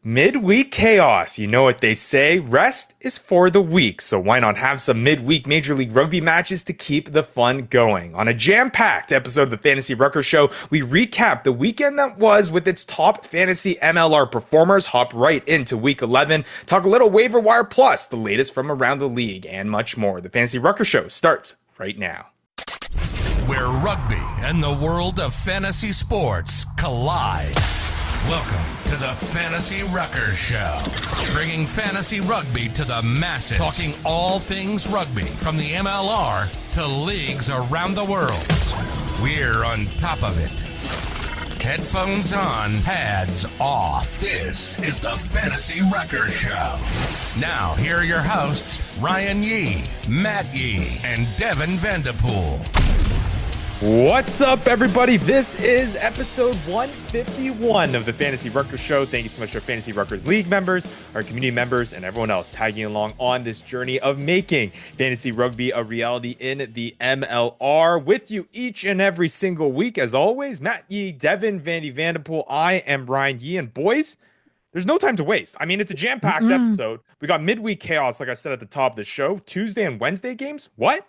Midweek chaos. You know what they say, rest is for the weak. So why not have some midweek Major League Rugby matches to keep the fun going? On a jam-packed episode of the Fantasy Ruckers Show, we recap the weekend that was with its top fantasy MLR performers, hop right into week 11, talk a little waiver wire plus the latest from around the league, and much more. The Fantasy Ruckers Show starts right now. Where rugby and the world of fantasy sports collide. Welcome to the Fantasy Ruckers Show, bringing fantasy rugby to the masses, talking all things rugby from the MLR to leagues around the world. We're on top of it. Headphones on, pads off. This is the Fantasy Ruckers Show. Now, here are your hosts, Ryan Yee, Matt Yee, and Devin Vanderpool. What's up, everybody? This is episode 151 of the Fantasy Ruckers Show. Thank you so much to our Fantasy Ruckers League members, our community members, and everyone else tagging along on this journey of making fantasy rugby a reality in the MLR. With you each and every single week, as always, Matt Yee, Devin, Vandy Vanderpool, I am Brian Yee, and boys, there's no time to waste. I mean, it's a jam-packed episode. We got midweek chaos, like I said at the top of the show. Tuesday and Wednesday games? What?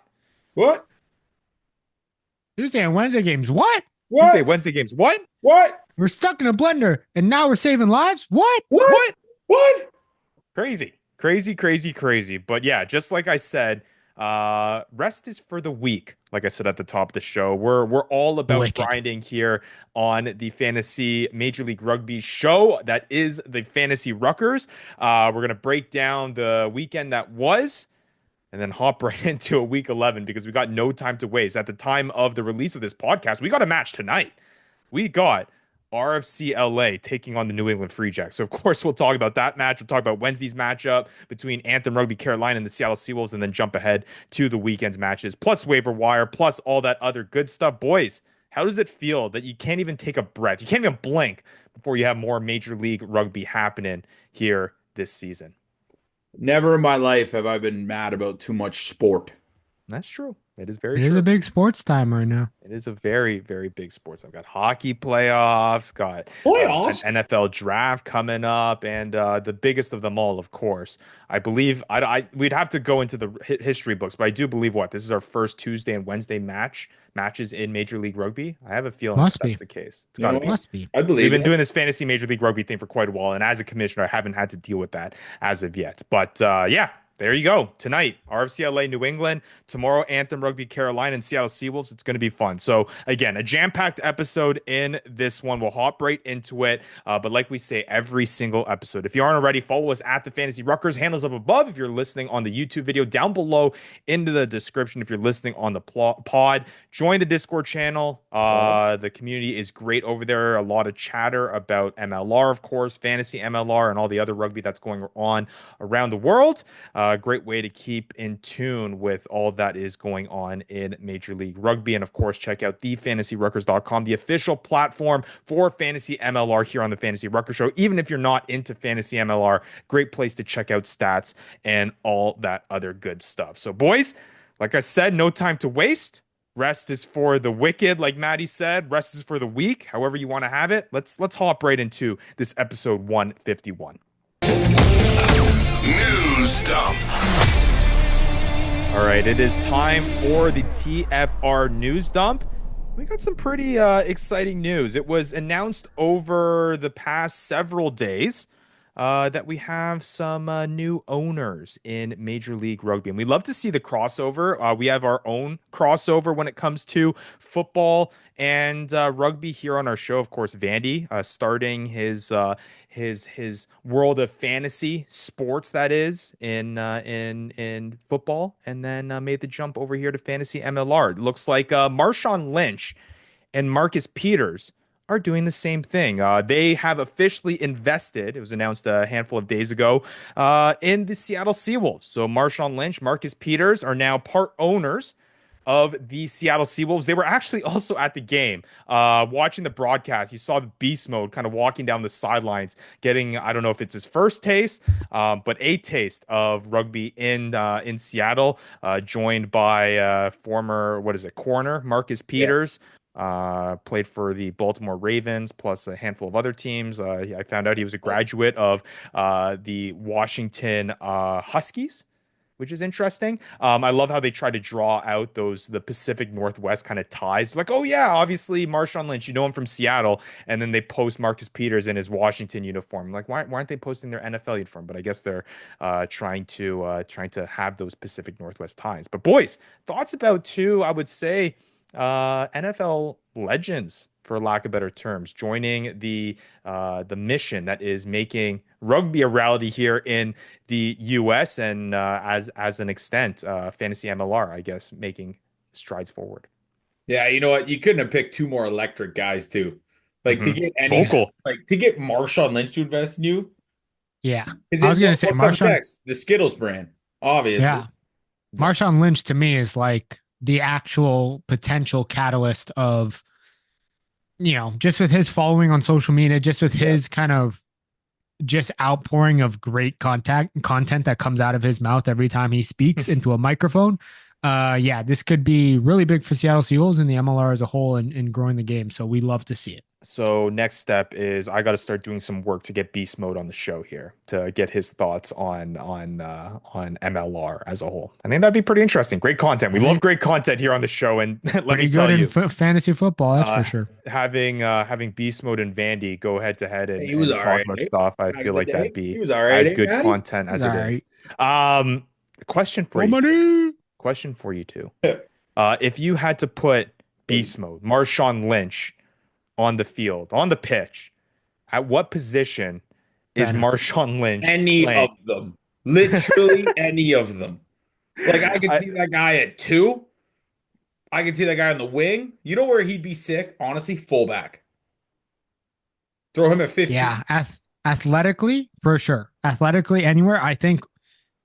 Tuesday and Wednesday games. What? Tuesday, Wednesday games. What? We're stuck in a blender and now we're saving lives? What? Crazy. But yeah, just like I said, rest is for the weak. Like I said at the top of the show, we're all about grinding here on the Fantasy Major League Rugby show. That is the Fantasy Ruckers. We're going to break down the weekend that was, and then hop right into a week 11 because we got no time to waste. At the time of the release of this podcast, we got a match tonight. We got RFC LA taking on the New England Free Jacks. So, of course, we'll talk about that match. We'll talk about Wednesday's matchup between Anthem Rugby Carolina and the Seattle Seawolves, and then jump ahead to the weekend's matches, plus waiver wire, plus all that other good stuff. Boys, how does it feel that you can't even take a breath? You can't even blink before you have more Major League Rugby happening here this season? Never in my life have I been mad about too much sport. That's true. It is very true. It is a big sports time right now. It is a very, very big sports. I've got hockey playoffs, got an NFL draft coming up, and the biggest of them all, of course. I believe we'd have to go into the history books, but I do believe this is our first Tuesday and Wednesday matches in Major League Rugby. I have a feeling that's the case. It's got to be. Must be. I believe we've been doing this fantasy Major League Rugby thing for quite a while, and as a commissioner, I haven't had to deal with that as of yet. But yeah. There you go. Tonight, RFC LA, New England. Tomorrow, Anthem Rugby Carolina and Seattle Seawolves. It's going to be fun. So, again, a jam-packed episode in this one. We'll hop right into it. But like we say every single episode, if you aren't already, follow us at the Fantasy Ruckers. Handles up above if you're listening on the YouTube video. Down below into the description if you're listening on the pod. Join the Discord channel. The community is great over there. A lot of chatter about MLR, of course, fantasy MLR, and all the other rugby that's going on around the world. Great way to keep in tune with all that is going on in Major League Rugby. And of course, check out thefantasyruckers.com, the official platform for fantasy MLR here on the Fantasy Ruckers Show. Even if you're not into fantasy MLR, great place to check out stats and all that other good stuff. So boys, like I said, no time to waste. Rest is for the wicked, like Maddie said. Rest is for the weak, however you want to have it. Let's hop right into this episode 151. News Dump. All right, it is time for the TFR News Dump. We got some pretty exciting news. It was announced over the past several days that we have some new owners in Major League Rugby. And we love to see the crossover. We have our own crossover when it comes to football and rugby here on our show. Of course, Vandy starting his world of fantasy sports, that is, in football, and then made the jump over here to fantasy MLR. It looks like Marshawn Lynch and Marcus Peters are doing the same thing. They have officially invested, it was announced a handful of days ago, in the Seattle Seawolves. So Marshawn Lynch, Marcus Peters are now part owners of the Seattle Seawolves. They were actually also at the game, watching the broadcast. You saw the beast mode kind of walking down the sidelines, getting, I don't know if it's his first taste, but a taste of rugby in Seattle, joined by former, corner Marcus Peters. Played for the Baltimore Ravens plus a handful of other teams. I found out he was a graduate of the Washington Huskies, which is interesting. I love how they try to draw out the Pacific Northwest kind of ties. Like, oh yeah, obviously Marshawn Lynch, you know him from Seattle, and then they post Marcus Peters in his Washington uniform. Like, why aren't they posting their NFL uniform? But I guess they're trying to have those Pacific Northwest ties. But boys, thoughts about two, I would say, NFL legends, for lack of better terms, joining the mission that is making rugby a reality here in the U.S. and as an extent, fantasy MLR, I guess, making strides forward. Yeah, you know what? You couldn't have picked two more electric guys too. Like to Hmm. get Vocal. Marshawn Lynch to invest in you. Yeah. Is I was it gonna say what comes Marshawn. next? The Skittles brand, obviously. Yeah. Yeah. Marshawn Lynch to me is like the actual potential catalyst of, just with his following on social media, just with Yeah. his kind of just outpouring of great content that comes out of his mouth every time he speaks into a microphone. Yeah, this could be really big for Seattle Seawolves and the MLR as a whole in growing the game. So we love to see it. So next step is I got to start doing some work to get Beast Mode on the show here to get his thoughts on MLR as a whole. I think that'd be pretty interesting. Great content. We love Hey, great content here on the show, and let me pretty good tell in you, fantasy football, that's for uh, sure. having Beast Mode and Vandy go head to head He was and all talk right, about eh? stuff, I Back feel in the like that'd day. He be was all right, as eh, good Maddie? content He's as all it is. right. Question for you two. Comedy. Question for you two. If you had to put Beast Mode, Marshawn Lynch on the field, on the pitch, at what position is Center. Marshawn Lynch Any playing? of them. Literally any of them. Like I could I, see that guy at two. I could see that guy on the wing. You know where he'd be sick? Honestly, fullback. Throw him at 15. Yeah, athletically, for sure. Athletically, anywhere. I think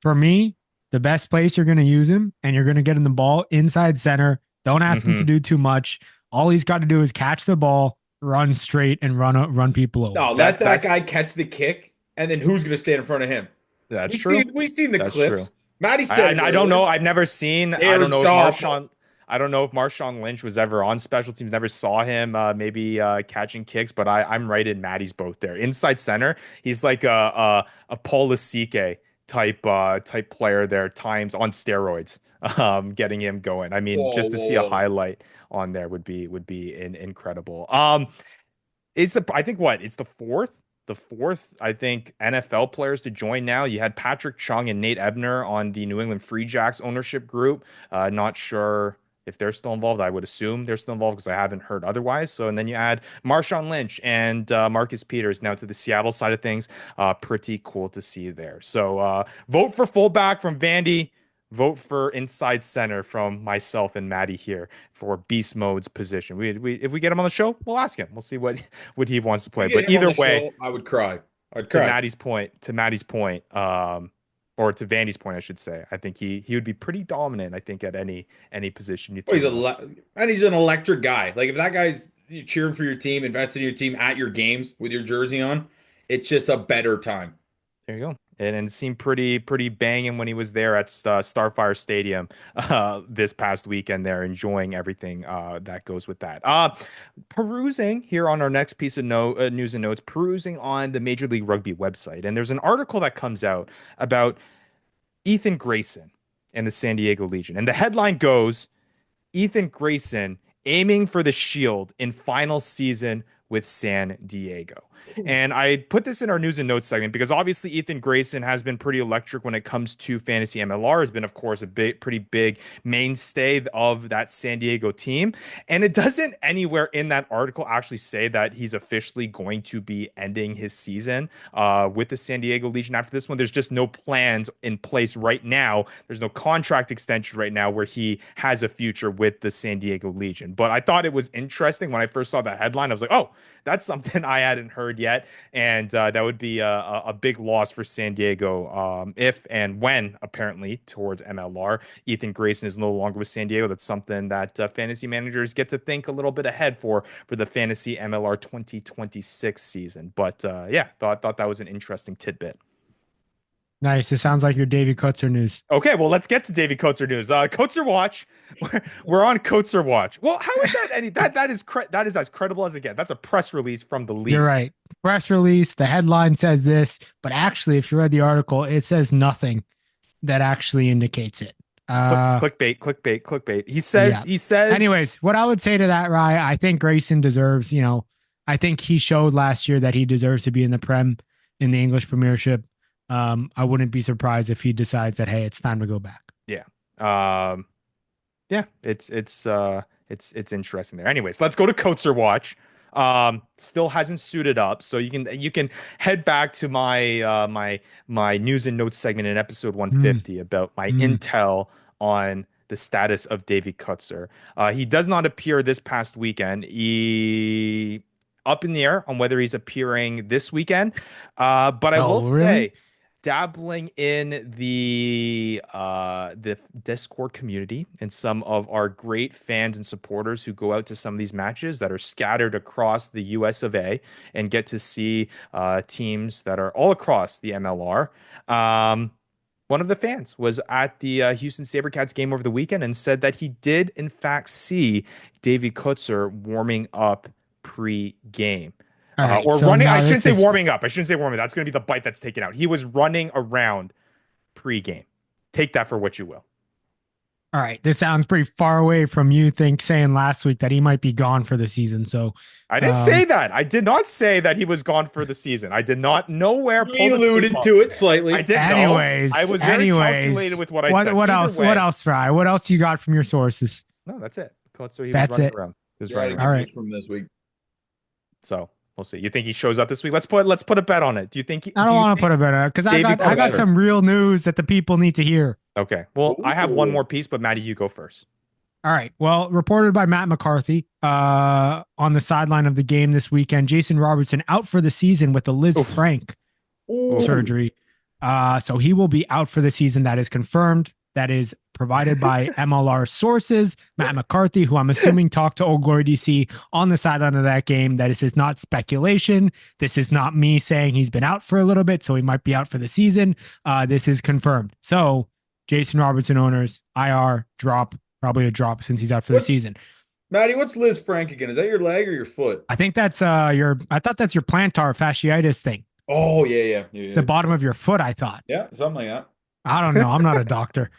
for me, the best place you're going to use him and you're going to get him the ball inside center. Don't ask him to mhm. do too much. All he's got to do is catch the ball, run straight, and run people over. No, let That's that that's guy catch the kick, and then who's gonna stand in front of him? that's We true. seen we seen the That's true. clips. Maddie I, said it I I don't know. earlier. I've never seen. I don't Aaron know if Shaw. Marshawn Lynch was ever on special teams. Never saw him maybe catching kicks, but I'm right in Maddie's boat there. Inside center, he's like a Paul Lasike type player there, times on steroids. Getting him going. I mean, Whoa, just to whoa, see a whoa. highlight on there would be incredible. I think what it's the fourth I think NFL players to join now. You had Patrick Chung and Nate Ebner on the New England Free Jacks ownership group. Not sure if they're still involved. I would assume they're still involved because I haven't heard otherwise. So and then you add Marshawn Lynch and Marcus Peters now to the Seattle side of things. Pretty cool to see there. So vote for fullback from Vandy. Vote for inside center from myself and Maddie here for Beast Mode's position. If we get him on the show, we'll ask him. We'll see what he wants to If play. you But get him on either the way, show, I would cry. I'd to cry. Maddie's point, or to Vandy's point, I should say, I think he would be pretty dominant. I think at any position you Oh, threw him at. and he's an electric guy. Like if that guy's cheering for your team, invested in your team at your games with your jersey on, it's just a better time. There you go. And it seemed pretty banging when he was there at Starfire Stadium this past weekend. There, enjoying everything that goes with that. Perusing here on our next piece of news and notes, perusing on the Major League Rugby website, and there's an article that comes out about Ethan Grayson and the San Diego Legion, and the headline goes: Ethan Grayson aiming for the Shield in final season with San Diego. And I put this in our news and notes segment because obviously Ethan Grayson has been pretty electric when it comes to fantasy MLR, has been, of course, pretty big mainstay of that San Diego team. And it doesn't anywhere in that article actually say that he's officially going to be ending his season with the San Diego Legion after this one. There's just no plans in place right now. There's no contract extension right now where he has a future with the San Diego Legion. But I thought it was interesting when I first saw that headline. I was like, oh, that's something I hadn't heard yet. And that would be a big loss for San Diego if and when, apparently, towards MLR, Ethan Grayson is no longer with San Diego. That's something that fantasy managers get to think a little bit ahead for the fantasy MLR 2026 season. But yeah, thought that was an interesting tidbit. Nice. It sounds like your Davy Kutzer news. Okay, well, let's get to Davy Coates news. Coates Watch. We're on Coates Watch. Well, how is that any that is as credible as it gets. That's a press release from the league. You're right. Press release. The headline says this, but actually, if you read the article, it says nothing that actually indicates it. Clickbait. He says. Anyways, what I would say to that, Rye, I think Grayson deserves. I think he showed last year that he deserves to be in the Prem, in the English Premiership. I wouldn't be surprised if he decides that, hey, it's time to go back. Yeah. Yeah. It's interesting there. Anyways, let's go to Coates Watch. Still hasn't suited up, so you can head back to my my news and notes segment in episode 150 about my intel on the status of Davy Kutzer. He does not appear this past weekend. He up in the air on whether he's appearing this weekend. But I will say, dabbling in the Discord community and some of our great fans and supporters who go out to some of these matches that are scattered across the US of A and get to see teams that are all across the MLR. One of the fans was at the Houston Sabercats game over the weekend and said that he did in fact see Davy Kutzer warming up pre-game. Right, or so running. I shouldn't say warming up. That's going to be the bite that's taken out. He was running around pre-game. Take that for what you will. All right. This sounds pretty far away from you saying last week that he might be gone for the season. So I didn't say that. I did not say that he was gone for the season. I did not nowhere. We alluded to it slightly. I didn't know. I was very calculated with what I said. What else? What else, Fry? What else you got from your sources? No, that's it. So he was running around. He was running around. All right. From this week. So we'll see. You think he shows up this week? Let's put a bet on it. Do you think? I don't want to put a bet on it because I got some real news that the people need to hear. Okay. Well, I have one more piece, but Maddie, you go first. All right. Well, reported by Matt McCarthy on the sideline of the game this weekend, Jason Robertson out for the season with the Liz Frank surgery. So he will be out for the season. That is confirmed. That is provided by MLR sources. Matt McCarthy, who I'm assuming talked to Old Glory DC on the sideline of that game, that this is not speculation. This is not me saying he's been out for a little bit, so he might be out for the season. This is confirmed. So Jason Robertson owners, IR, probably a drop since he's out for the season. Maddie, what's Liz Frank again? Is that your leg or your foot? I think that's I thought that's your plantar fasciitis thing. Oh, yeah. It's the bottom of your foot, I thought. Yeah, something like that. I don't know. I'm not a doctor.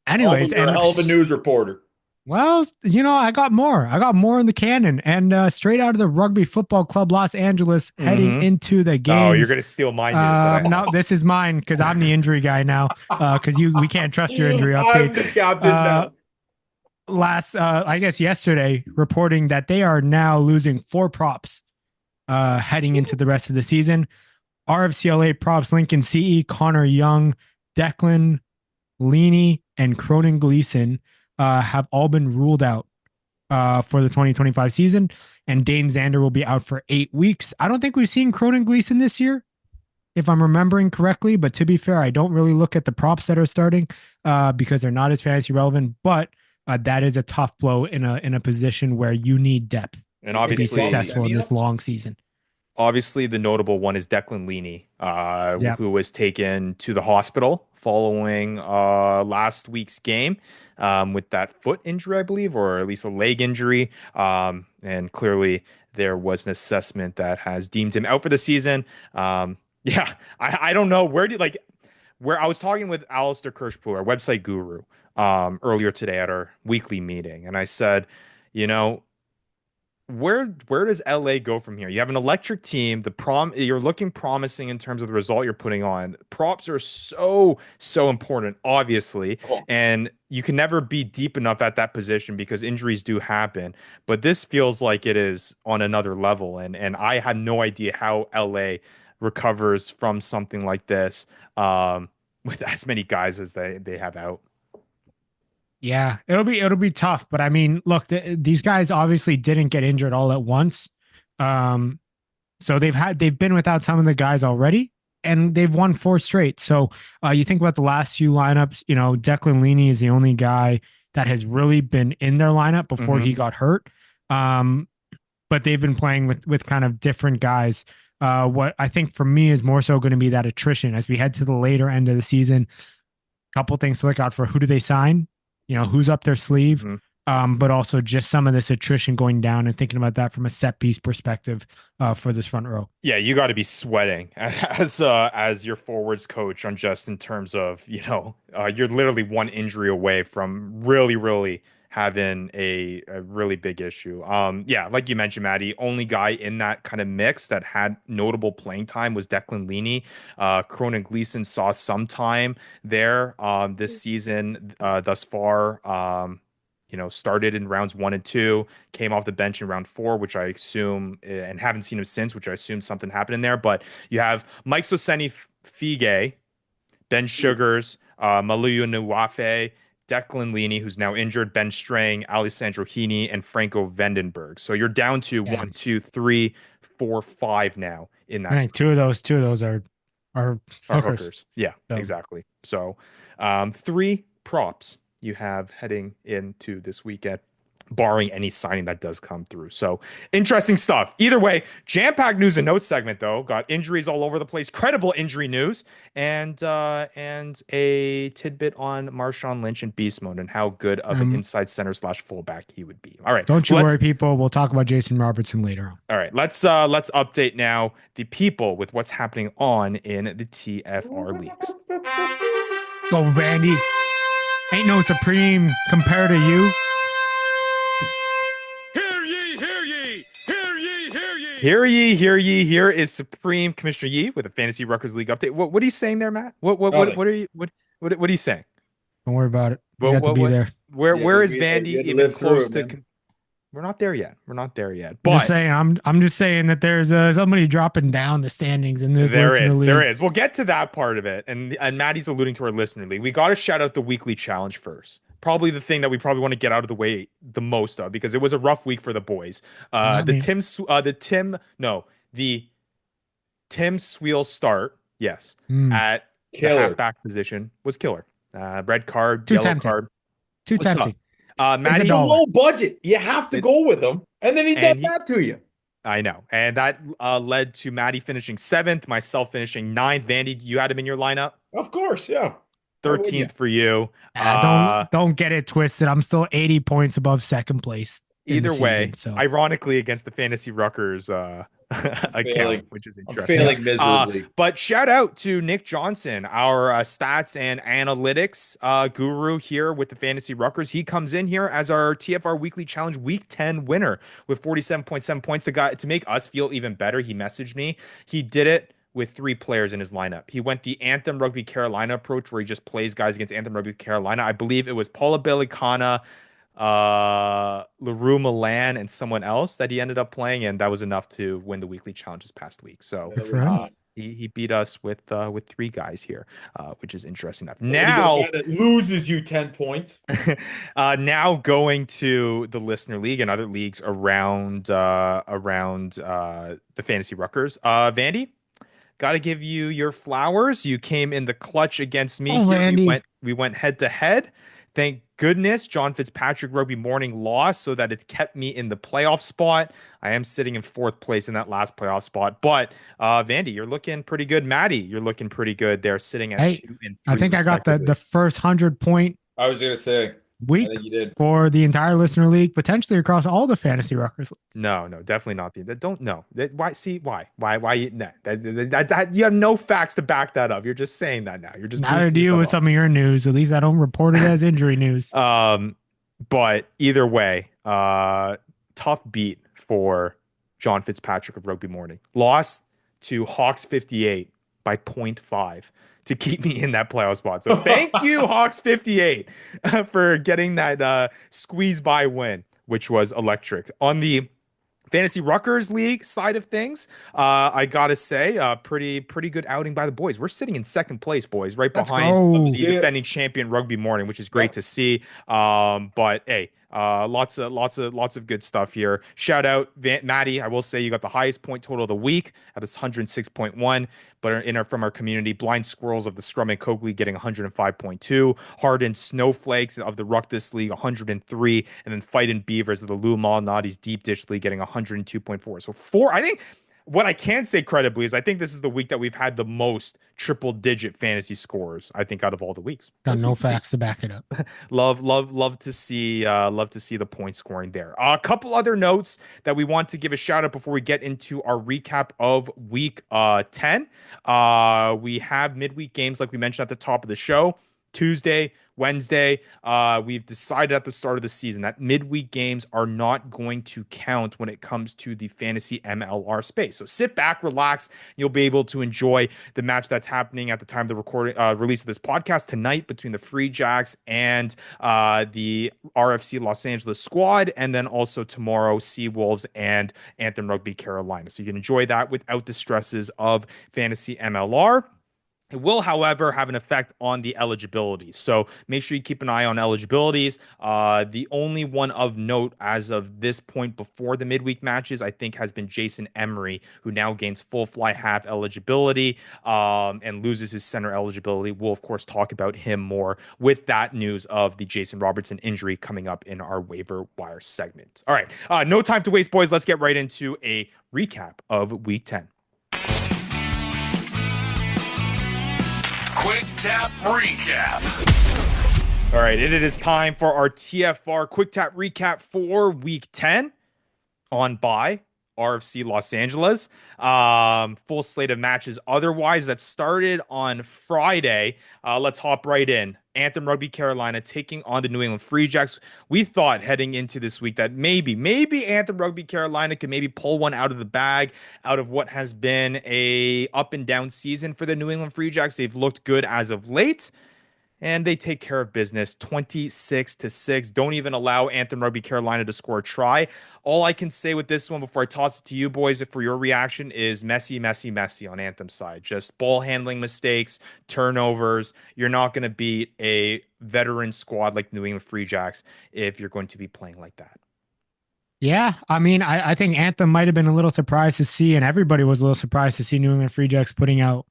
Anyways, you're a hell of a news reporter. Well, I got more. I got more in the cannon, and straight out of the Rugby Football Club Los Angeles, heading into the game. Oh, you're gonna steal my news. No, this is mine because I'm the injury guy now. Because we can't trust your injury updates. I'm the captain now. I guess yesterday, reporting that they are now losing 4 props, heading into the rest of the season. RFCLA props: Lincoln CE, Connor Young, Declan Leaney, and Cronin Gleason have all been ruled out for the 2025 season, and Dane Zander will be out for 8 weeks. I don't think we've seen Cronin Gleason this year, if I'm remembering correctly, but to be fair, I don't really look at the props that are starting because they're not as fantasy relevant, but that is a tough blow in a position where you need depth and obviously to be successful in this long season. Obviously, the notable one is Declan Leaney, who was taken to the hospital following last week's game with that foot injury, I believe, or at least a leg injury. And clearly, there was an assessment that has deemed him out for the season. I don't know where I was talking with Alistair Kirschpool, our website guru, earlier today at our weekly meeting, and I said, where does LA go from here? You have an electric team. You're looking promising in terms of the result you're putting on. Props are so important, obviously, and you can never be deep enough at that position because injuries do happen. But this feels like it is on another level, and I have no idea how LA recovers from something like this with as many guys as they have out. Yeah, it'll be tough, but I mean, look, these guys obviously didn't get injured all at once. So they've been without some of the guys already, and they've won 4 straight. So you think about the last few lineups, Declan Leaney is the only guy that has really been in their lineup before he got hurt. But they've been playing with kind of different guys What I think for me is more so going to be that attrition as we head to the later end of the season. Couple things to look out for. Who do they sign? Who's up their sleeve? Mhm. But also just some of this attrition going down and thinking about that from a set piece perspective for this front row. Yeah, you got to be sweating as your forwards coach on just in terms of, you're literally one injury away from really, really having a really big issue. Yeah, like you mentioned, Maddie, only guy in that kind of mix that had notable playing time was Declan Leany. Cronin Gleason saw some time there this season thus far. Started in rounds 1 and 2, came off the bench in round 4, which I assume, and haven't seen him since, which I assume something happened in there. But you have Mike Soseni Fige, Ben Sugars, Maluyu Nuwafe, Declan Leany, who's now injured, Ben Strang, Alessandro Heaney, and Franco Vandenberg. So you're down to Yeah. 1, 2, 3, 4, 5 now in I that think two of those are are hookers. hookers. Yeah, So, exactly. So 3 props you have heading into this weekend, barring any signing that does come through. So interesting stuff. Either way, jam-packed news and notes segment though. Got injuries all over the place, credible injury news, and a tidbit on Marshawn Lynch and beast mode and how good of an inside center / fullback he would be. All right, don't you worry, people. We'll talk about Jason Robertson later on. all right, let's update now the people with what's happening on in the TFR leagues. Go, Vandy. Ain't no supreme compared to you. Hear ye, hear ye, hear ye, hear ye. Hear ye, hear ye. Here is Supreme Commissioner Yee with a Fantasy Ruckers League update. What are you saying there, Matt? What are you what are you saying? Don't worry about it. We have to be there. Where is You had Vandy to even live through close it, to? man. We're not there yet. We're not there yet. I'm But just saying. I'm just saying that there's somebody dropping down the standings in this listener league. there is. We'll get to that part of it. And Maddie's alluding to our listener league. We got to shout out the weekly challenge first. Probably the thing that we probably want to get out of the way the most of, because it was a rough week for the boys. Not me. The Tim Sweel start, yes, Mm. at the Killer. halfback position was killer. Red card, Too yellow tempting. card. Too was tough. tempting. Maddie, He's a low budget. You have to go with him, and then he does that to you. I know. And that led to Maddie finishing 7th, myself finishing 9th. Vandy, you had him in your lineup? Of course, yeah. 13th for you. Don't get it twisted. I'm still 80 points above second place. Either way, so ironically, against the Fantasy Ruckers account, which is I'm interesting. failing miserably. But shout out to Nick Johnson, our stats and analytics guru here with the Fantasy Ruckers. He comes in here as our TFR Weekly Challenge Week 10 winner with 47.7 points. To make us feel even better, he messaged me. He did it with 3 players in his lineup. He went the Anthem Rugby Carolina approach, where he just plays guys against Anthem Rugby Carolina. I believe it was Paula Belicana, LaRue Milan, and someone else that he ended up playing, and that was enough to win the weekly challenge this past week. So he beat us with 3 guys here, which is interesting enough. Now that loses you 10 points. Now going to the listener league and other leagues around the Fantasy Ruckers. Vandy, got to give you your flowers. You came in the clutch against me. We went head to head. Thank goodness John Fitzpatrick Rugby Morning lost, so that it's kept me in the playoff spot. I am sitting in 4th place in that last playoff spot. But Vandy, you're looking pretty good. Maddie, you're looking pretty good. They're sitting at 2 and 3. I think I got the first 100-point I was gonna say week I think you did. for the entire listener league, potentially across all the Fantasy Ruckers. No, definitely not. Why? You have no facts to back that up. You're just saying that now. You're just Neither do you with some of your news. At least I don't report it as injury news. But either way, tough beat for John Fitzpatrick of Rugby Morning. Lost to Hawks 58 by 0.5 to keep me in that playoff spot. So thank you, Hawks 58, for getting that squeeze by win, which was electric. On the Fantasy Ruckers League side of things, I gotta say, pretty good outing by the boys. We're sitting in 2nd place, boys, right behind the defending champion Rugby Morning, which is great to see. But hey, lots of good stuff here. Shout out Maddie. I will say you got the highest point total of the week at 106.1. But from our community, Blind Squirrels of the Scrum and Coke League getting 105.2, Hardened Snowflakes of the Ruckus League 103, and then Fightin' Beavers of the Lou Malnati's Deep Dish League getting 102.4. So I think what I can say credibly is I think this is the week that we've had the most triple digit fantasy scores, I think, out of all the weeks. Got That's no good to see. facts to back it up. Love to see the point scoring there. A couple other notes that we want to give a shout out before we get into our recap of week 10. We have midweek games like we mentioned at the top of the show. Tuesday, Wednesday. We've decided at the start of the season that midweek games are not going to count when it comes to the fantasy MLR space. So sit back, relax. You'll be able to enjoy the match that's happening at the time of the recording release of this podcast tonight between the Free Jacks and the RFC Los Angeles squad, and then also tomorrow Seawolves and Anthem Rugby Carolina. So you can enjoy that without the stresses of fantasy MLR. It will, however, have an effect on the eligibility. So make sure you keep an eye on eligibilities. The only one of note as of this point before the midweek matches, I think, has been Jason Emery, who now gains full fly half eligibility and loses his center eligibility. We'll, of course, talk about him more with that news of the Jason Robertson injury coming up in our waiver wire segment. All right. No time to waste, boys. Let's get right into a recap of week 10. Quick Tap Recap. All right, it is time for our TFR Quick Tap Recap for Week 10 on by RFC Los Angeles. Full slate of matches otherwise that started on Friday. Let's hop right in. Anthem Rugby Carolina taking on the New England Free Jacks. We thought heading into this week that maybe Anthem Rugby Carolina could maybe pull one out of the bag out of what has been a up and down season for the New England Free Jacks. They've looked good as of late, and they take care of business 26-6. Don't even allow Anthem Rugby Carolina to score a try. All I can say with this one before I toss it to you boys for your reaction is messy on Anthem's side. Just ball handling mistakes, turnovers. You're not going to beat a veteran squad like New England Free Jacks if you're going to be playing like that. Yeah, I mean, I think Anthem might have been a little surprised to see, and everybody was a little surprised to see New England Free Jacks putting out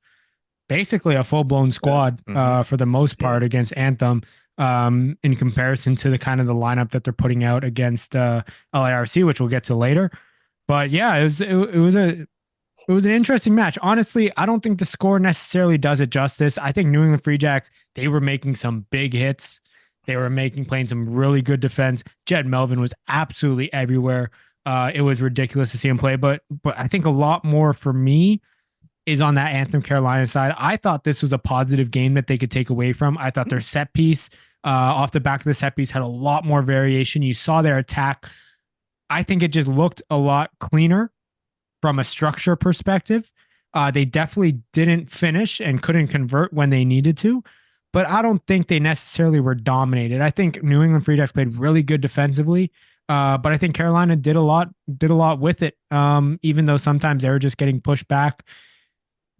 basically a full-blown squad for the most part against Anthem in comparison to the kind of the lineup that they're putting out against LARC, which we'll get to later. But yeah, it was an interesting match. Honestly, I don't think the score necessarily does it justice. I think New England Free Jacks, they were making some big hits. They were playing some really good defense. Jed Melvin was absolutely everywhere. It was ridiculous to see him play, but I think a lot more for me is on that Anthem Carolina side. I thought this was a positive game that they could take away from. I thought their set piece off the back of the set piece had a lot more variation. You saw their attack. I think it just looked a lot cleaner from a structure perspective. They definitely didn't finish and couldn't convert when they needed to, but I don't think they necessarily were dominated. I think New England Free Jacks played really good defensively. But I think Carolina did a lot with it. Even though sometimes they were just getting pushed back.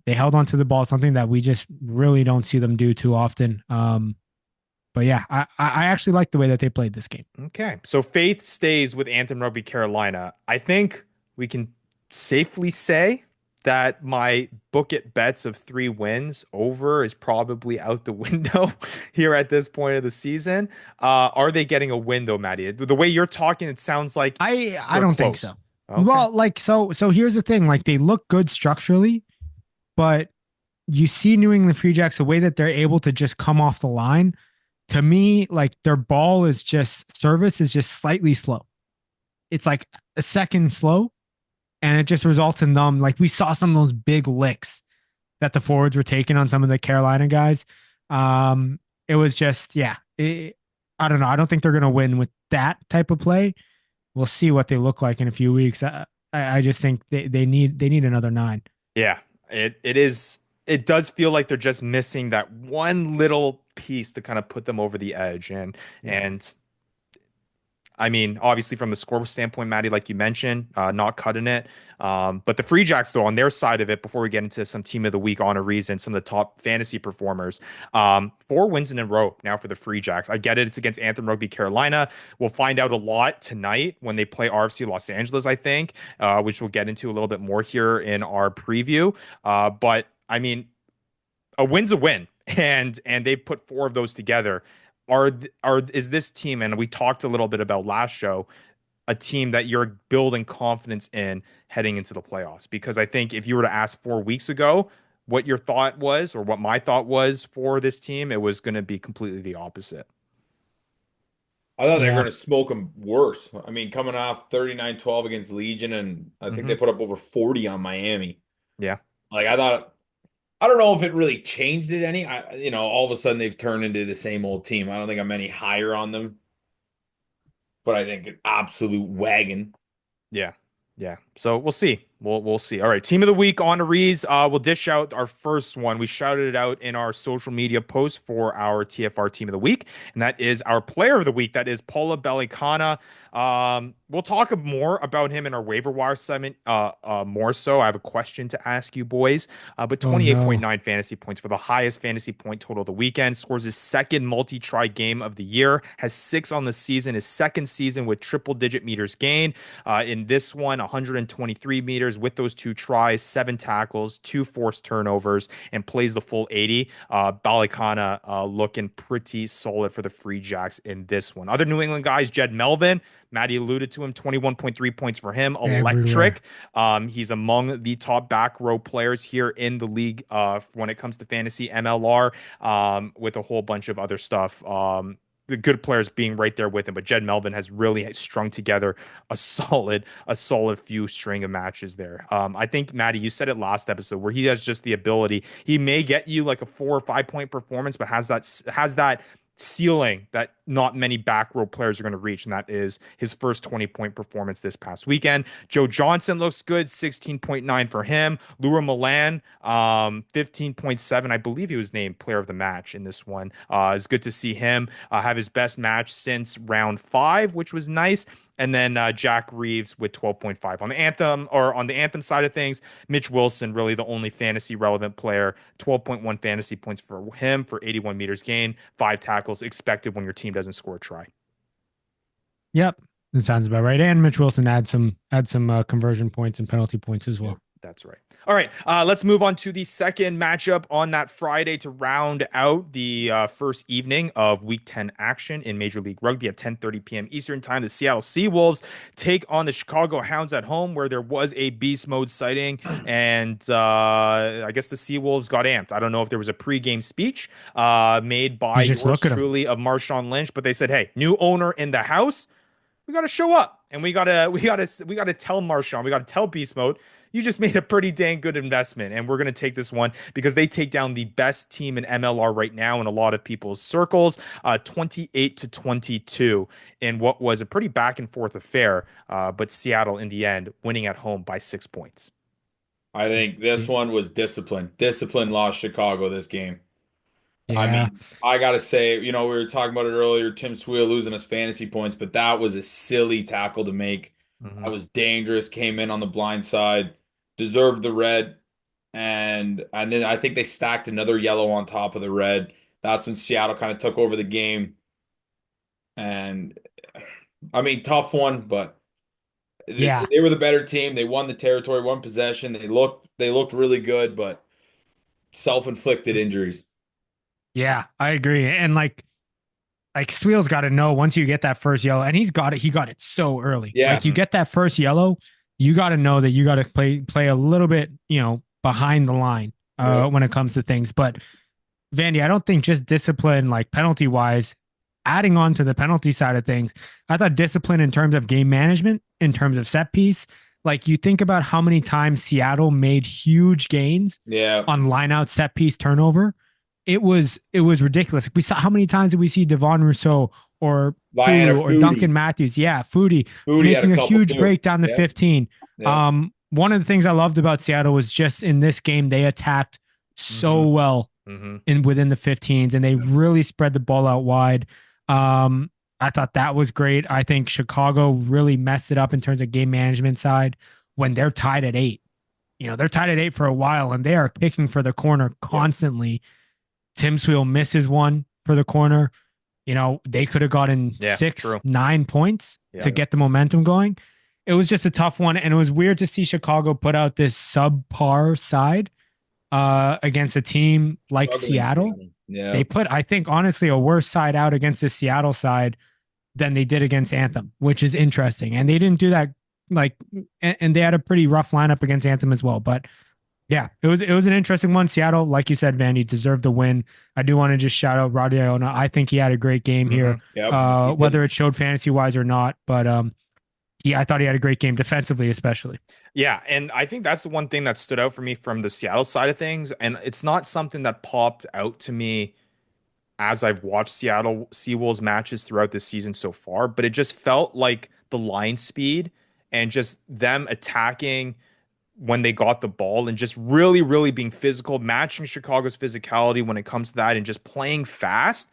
They held on to the ball, something that we just really don't see them do too often. But yeah, I actually like the way that they played this game. Okay. So faith stays with Anthem Rugby Carolina. I think we can safely say that my book it bets of 3 wins over is probably out the window here at this point of the season. Are they getting a win though, Maddie? The way you're talking, it sounds like I don't think so. Okay. Well, like so here's the thing, like they look good structurally, but you see New England Free Jacks, the way that they're able to just come off the line, to me, like their ball is just service is just slightly slow. It's like a second slow, and it just results in them. Like we saw some of those big licks that the forwards were taking on some of the Carolina guys. It was just, I don't know. I don't think they're going to win with that type of play. We'll see what they look like in a few weeks. I just think they need another 9. Yeah. It does feel like they're just missing that one little piece to kind of put them over the edge. And I mean, obviously from the score standpoint, Maddie, like you mentioned, not cutting it. But the Free Jacks, though, on their side of it, before we get into some team of the week honorees and some of the top fantasy performers, 4 wins in a row now for the Free Jacks. I get it. It's against Anthem Rugby Carolina. We'll find out a lot tonight when they play RFC Los Angeles, I think, which we'll get into a little bit more here in our preview. But I mean, a win's a win, and they've put 4 of those together. Is this team, and we talked a little bit about last show, a team that you're building confidence in heading into the playoffs. Because I think if you were to ask 4 weeks ago what your thought was or what my thought was for this team, it was going to be completely the opposite. I thought they were Yeah. going to smoke them worse. I mean, coming off 39-12 against Legion, and I think Hmm. they put up over 40 on Miami. Yeah. Like I thought, I don't know if it really changed it any. All of a sudden they've turned into the same old team. I don't think I'm any higher on them, but I think an absolute wagon. Yeah. Yeah. So we'll see. We'll see. All right. Team of the week honorees. We'll dish out our first one. We shouted it out in our social media post for our TFR team of the week, and that is our player of the week. That is Paula Bellicana. We'll talk more about him in our waiver wire segment. More so. I have a question to ask you boys. But Oh no. 28.9 fantasy points for the highest fantasy point total of the weekend. Scores his second multi-try game of the year. Has 6 on the season. His second season with triple-digit meters gained. In this one, 123 meters with those 2 tries, 7 tackles, 2 forced turnovers, and plays the full 80. Balikana looking pretty solid for the Free Jacks in this one. Other New England guys, Jed Melvin. Maddie alluded to him, 21.3 points for him. Everywhere. Electric. He's among the top back row players here in the league when it comes to fantasy MLR, with a whole bunch of other stuff. The good players being right there with him, but Jed Melvin has really strung together a solid few string of matches there. I think Maddie, you said it last episode where he has just the ability. He may get you like a 4 or 5 point performance, but has that ceiling that not many back row players are going to reach, and that is his first 20-point performance this past weekend. Joe Johnson looks good, 16.9 for him. Lura Milan, 15.7. I believe he was named player of the match in this one. It's good to see him have his best match since round 5, which was nice. And then Jack Reeves with 12.5 on the Anthem side of things. Mitch Wilson, really the only fantasy relevant player, 12.1 fantasy points for him for 81 meters gain, 5 tackles expected when your team doesn't score a try. Yep. That sounds about right. And Mitch Wilson had some conversion points and penalty points as Yep, well. that's right. All right, let's move on to the second matchup on that Friday to round out the first evening of Week 10 action in Major League Rugby at 10:30 p.m. Eastern Time. The Seattle Seawolves take on the Chicago Hounds at home, where there was a beast mode sighting, and I guess the Seawolves got amped. I don't know if there was a pregame speech made by You just yours look at him. truly of Marshawn Lynch, but they said, "Hey, new owner in the house. We got to show up, and we gotta tell Marshawn, we got to tell Beast Mode, you just made a pretty dang good investment, and we're gonna take this one because they take down the best team in MLR right now in a lot of people's circles, 28-22 in what was a pretty back and forth affair, but Seattle in the end winning at home by 6 points. I think this one was discipline. Discipline lost Chicago this game. I Yeah. mean, I gotta say, we were talking about it earlier, Tim Sweal losing us fantasy points, but that was a silly tackle to make. Mm-hmm. That was dangerous, came in on the blind side, deserved the red, and then I think they stacked another yellow on top of the red. That's when Seattle kind of took over the game. And I mean, tough one, but Yeah. they were the better team. They won the territory, won possession. They looked really good, but self-inflicted injuries. Yeah. I agree. And like Sweel's got to know once you get that first yellow, and he got it so early. Yeah. Like you get that first yellow, you got to know that you got to play a little bit, behind the line Yeah. when it comes to things. But Vandy, I don't think just discipline, like penalty wise, adding on to the penalty side of things, I thought discipline in terms of game management, in terms of set piece, like you think about how many times Seattle made huge gains Yeah. on line out set piece turnover. It was ridiculous. We saw how many times did we see Devon Rousseau or Diana Fulu or Foodie. Duncan Matthews? Yeah, Foodie Foodie had making a couple huge too. break down to Yeah. 15. Yeah. One of the things I loved about Seattle was just in this game they attacked so well within the 15s, and they really spread the ball out wide. I thought that was great. I think Chicago really messed it up in terms of game management side when they're tied at 8. They're tied at 8 for a while, and they are kicking for the corner constantly. Tim Sweal misses one for the corner. They could have gotten 6-9 points to get the momentum going. It was just a tough one, and it was weird to see Chicago put out this subpar side against a team like Seattle. Yeah. They put, I think, honestly, a worse side out against the Seattle side than they did against Anthem, which is interesting. And they didn't do that like, and they had a pretty rough lineup against Anthem as well. But yeah, it was an interesting one. Seattle, like you said, Vandy deserved the win. I do want to just shout out Roddy Iona. I think he had a great game here, Yep. whether it showed fantasy wise or not. But I thought he had a great game defensively, especially. Yeah, and I think that's the one thing that stood out for me from the Seattle side of things. And it's not something that popped out to me as I've watched Seattle Seawolves matches throughout this season so far, but it just felt like the line speed and just them attacking when they got the ball and just really, really being physical, matching Chicago's physicality when it comes to that and just playing fast.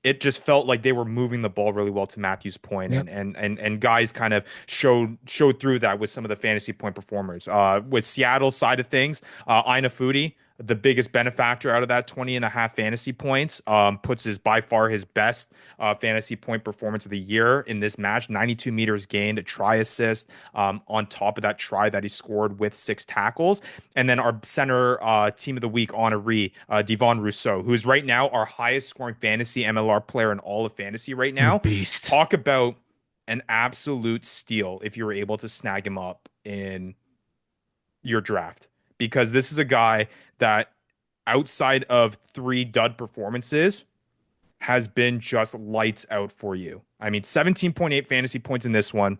It just felt like they were moving the ball really well, to Matthew's point, Yep. and guys kind of showed through that with some of the fantasy point performers. With Seattle's side of things, Aina Foodie, the biggest benefactor out of that 20.5 fantasy points, puts his by far his best fantasy point performance of the year in this match. 92 meters gained, a try assist on top of that try that he scored with 6 tackles. And then our center team of the week honoree, Devon Rousseau, who's right now our highest scoring fantasy MLR player in all of fantasy right now. Beast. Talk about an absolute steal if you were able to snag him up in your draft, because this is a guy that outside of 3 dud performances has been just lights out for you. I mean, 17.8 fantasy points in this one,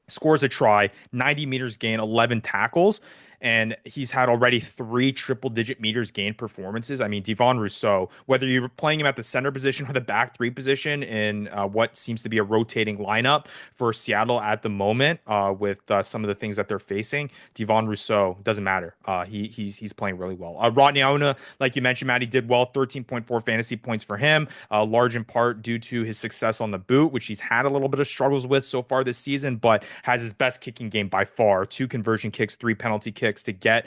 scores a try, 90 meters gain, 11 tackles, and he's had already 3 triple-digit meters gained performances. I mean, Devon Rousseau, whether you're playing him at the center position or the back 3 position in what seems to be a rotating lineup for Seattle at the moment, with some of the things that they're facing, Devon Rousseau doesn't matter. He's playing really well. Rodney Auna, like you mentioned, Matt, he did well, 13.4 fantasy points for him, large in part due to his success on the boot, which he's had a little bit of struggles with so far this season, but has his best kicking game by far. 2 conversion kicks, 3 penalty kicks to get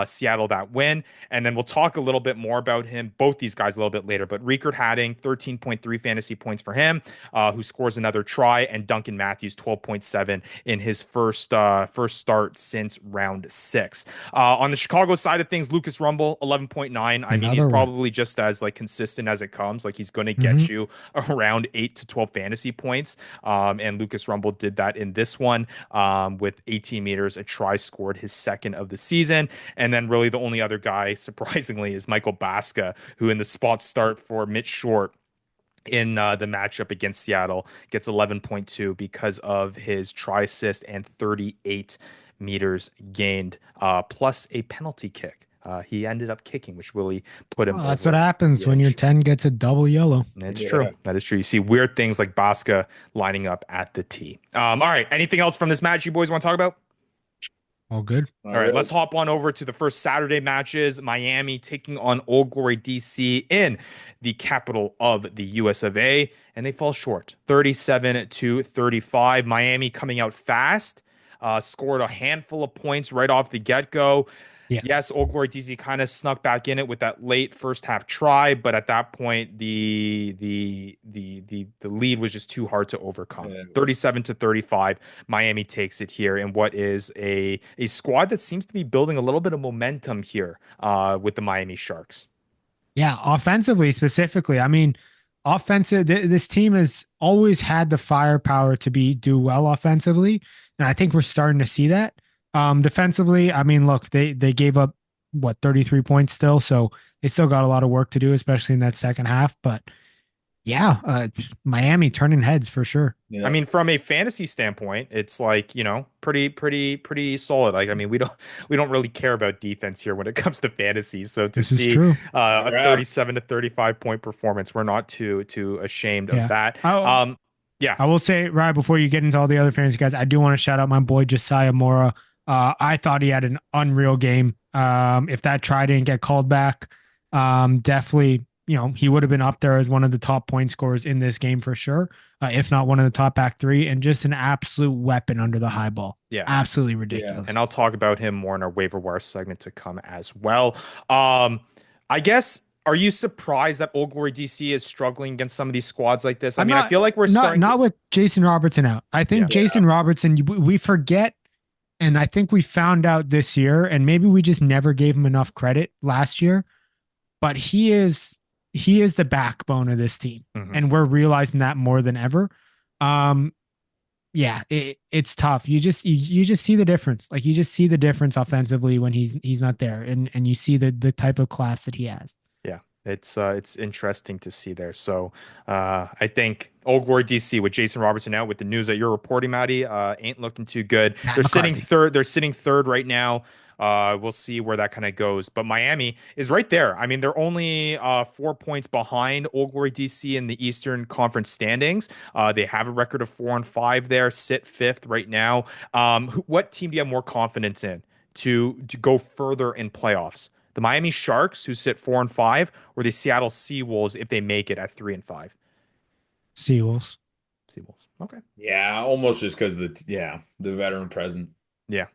Seattle that win. And then we'll talk a little bit more about him, both these guys, a little bit later. But Riekert Hadding, 13.3 fantasy points for him, who scores another try, and Duncan Matthews, 12.7 in his first start since round 6. On the Chicago side of things, Lucas Rumble, 11.9. I mean, he's probably just as like consistent as it comes. Like, he's going to get you around 8 to 12 fantasy points. And Lucas Rumble did that in this one with 18 meters, a try scored, his second of the season. And then really the only other guy, surprisingly, is Michael Baska, who in the spot start for Mitch Short in the matchup against Seattle gets 11.2 because of his try assist and 38 meters gained, plus a penalty kick. He ended up kicking, which really put him. That's what happens when your 10 gets a double yellow. It's true. That is true. You see weird things like Baska lining up at the tee. All right. Anything else from this match you boys want to talk about? All good. All right, let's hop on over to the first Saturday matches. Miami taking on Old Glory DC in the capital of the US of A, and they fall short, 37-35. Miami coming out fast, scored a handful of points right off the get-go. Yeah. Yes, Old Glory DC kind of snuck back in it with that late first half try, but at that point the lead was just too hard to overcome. 37-35, Miami takes it here in what is a squad that seems to be building a little bit of momentum here with the Miami Sharks. Yeah, offensively specifically. I mean, this team has always had the firepower to do well offensively, and I think we're starting to see that. Defensively, I mean, look, they gave up 33 points still, so they still got a lot of work to do, especially in that second half. But yeah, Miami turning heads for sure. Yeah. I mean, from a fantasy standpoint, it's like, pretty solid. Like, I mean, we don't really care about defense here when it comes to fantasy. So to see a 37-35 point performance, we're not too ashamed of that. Yeah, I will say right before you get into all the other fantasy guys, I do want to shout out my boy Josiah Mora. I thought he had an unreal game. If that try didn't get called back, definitely, he would have been up there as one of the top point scorers in this game for sure. If not one of the top back 3, and just an absolute weapon under the high ball. Yeah, absolutely ridiculous. Yeah. And I'll talk about him more in our waiver wire segment to come as well. I guess. Are you surprised that Old Glory DC is struggling against some of these squads like this? I feel like we're not with Jason Robertson out. I think Jason Robertson, we forget, and I think we found out this year, and maybe we just never gave him enough credit last year, but he is the backbone of this team, and we're realizing that more than ever. Um, yeah, it's tough. You just see the difference. Like you just see the difference offensively when he's not there, and you see the type of class that he has. Yeah, it's interesting to see there. So I think Old Glory DC with Jason Robertson out with the news that you're reporting, Maddie, ain't looking too good. Matt They're sitting McCarthy. third. They're sitting third right now. We'll see where that kind of goes. But Miami is right there. I mean, they're only 4 points behind Old Glory DC in the Eastern Conference standings. They have a record of 4-5 there, sit fifth right now. What team do you have more confidence in to go further in playoffs? The Miami Sharks, who sit 4-5, or the Seattle Seawolves if they make it at 3-5. Seawolves. Seawolves. Okay. Yeah, almost just because the veteran present. Yeah.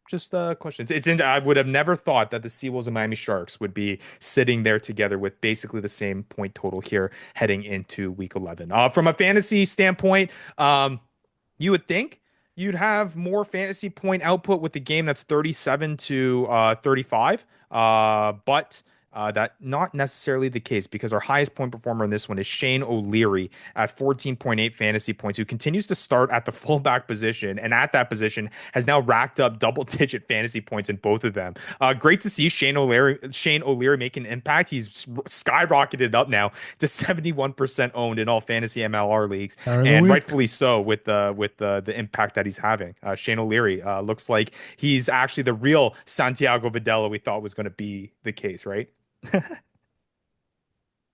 Just a question. I would have never thought that the Seawolves and Miami Sharks would be sitting there together with basically the same point total here heading into week 11. From a fantasy standpoint, you would think you'd have more fantasy point output with the game that's 37 to 35. But that not necessarily the case because our highest point performer in this one is Shane O'Leary at 14.8 fantasy points, who continues to start at the fullback position and at that position has now racked up double-digit fantasy points in both of them. Great to see Shane O'Leary make an impact. He's skyrocketed up now to 71% owned in all fantasy MLR leagues, Start of the and week. rightfully so with the impact that he's having. Shane O'Leary looks like he's actually the real Santiago Videla we thought was going to be the case, right?